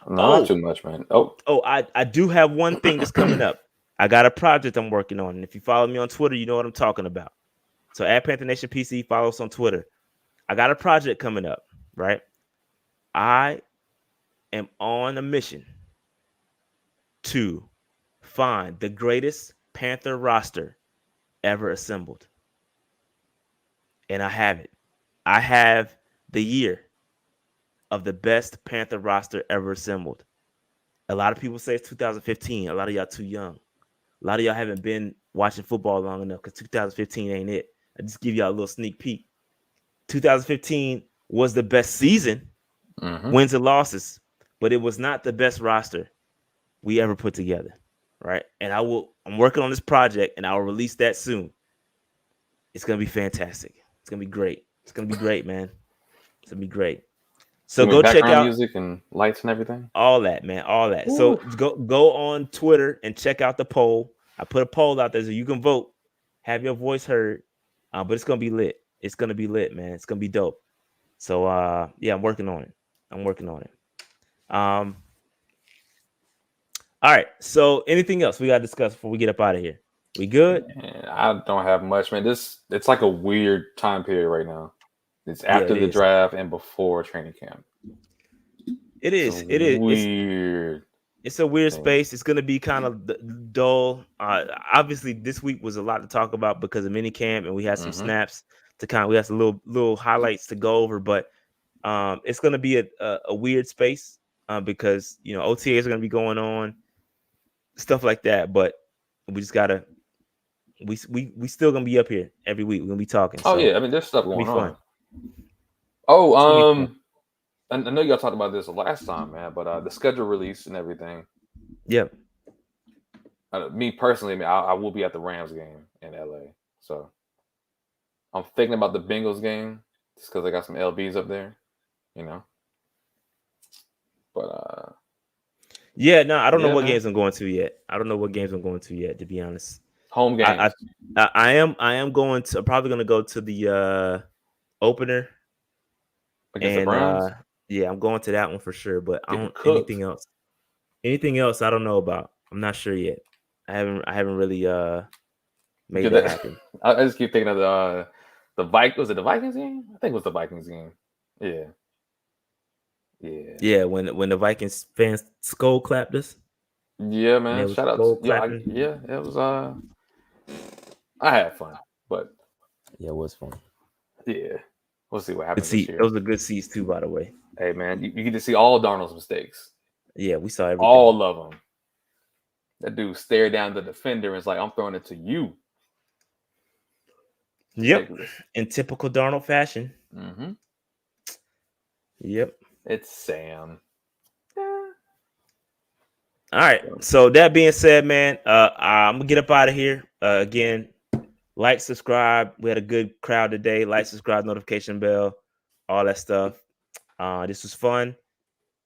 Not too much, man. I do have one thing that's coming up. I got a project I'm working on, and if you follow me on Twitter, you know what I'm talking about. So at Panther Nation PC, follow us on Twitter. I got a project coming up, right? I am on a mission to find the greatest Panther roster ever assembled. And I have it. I have the year of the best Panther roster ever assembled. A lot of people say it's 2015. A lot of y'all too young. A lot of y'all haven't been watching football long enough because 2015 ain't it. I just give y'all a little sneak peek. 2015 was the best season, wins and losses, but it was not the best roster we ever put together, right? And I'm working on this project, and I will release that soon. It's gonna be fantastic. It's gonna be great. It's gonna be great, man. It's gonna be great. So go check out music and lights and everything. All that, man. All that. Ooh. So go on Twitter and check out the poll. I put a poll out there so you can vote, have your voice heard. But it's gonna be lit. It's gonna be lit, man. It's gonna be dope. So yeah, I'm working on it. All right. So anything else we gotta discuss before we get up out of here? We good? Man, I don't have much, man. It's like a weird time period right now. It's after the draft and before training camp. It is weird. It's a weird space. It's going to be kind of dull. Obviously, this week was a lot to talk about because of minicamp, and we had some snaps to we had some little highlights to go over. But it's going to be a weird space because OTAs are going to be going on, stuff like that. But we just gotta. We still gonna be up here every week. We're gonna be talking. Oh, so yeah, I mean, there's stuff going on. Oh, I know y'all talked about this last time, man, but the schedule release and everything. Yep. Me personally, I will be at the Rams game in LA, so I'm thinking about the Bengals game just because I got some LBs up there, But yeah, no, I don't know what games I'm going to yet. To be honest. Home games. I am going to. I'm probably going to go to the opener against the Browns. Yeah, I'm going to that one for sure. But I don't anything else. Anything else I don't know about. I'm not sure yet. I haven't really made that happen. I just keep thinking of the Vikings. Was it the Vikings game? I think it was the Vikings game. Yeah. Yeah, when the Vikings fans skull clapped us. Yeah, man. Shout out. Yeah, it was. I had fun, but yeah, it was fun. Yeah, we'll see what happens this year. Those are good seats too, by the way. Hey, man, you get to see all Darnold's mistakes. Yeah, we saw everything. All of them. That dude stared down the defender and is like, "I'm throwing it to you." Yep, in typical Darnold fashion. Mm-hmm. Yep, it's Sam. All right. So that being said, man, I'm gonna get up out of here. Again, like, subscribe. We had a good crowd today. Like, subscribe, notification bell, all that stuff. This was fun.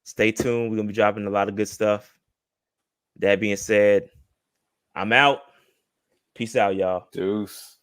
Stay tuned. We're gonna be dropping a lot of good stuff. That being said, I'm out. Peace out, y'all. Deuce.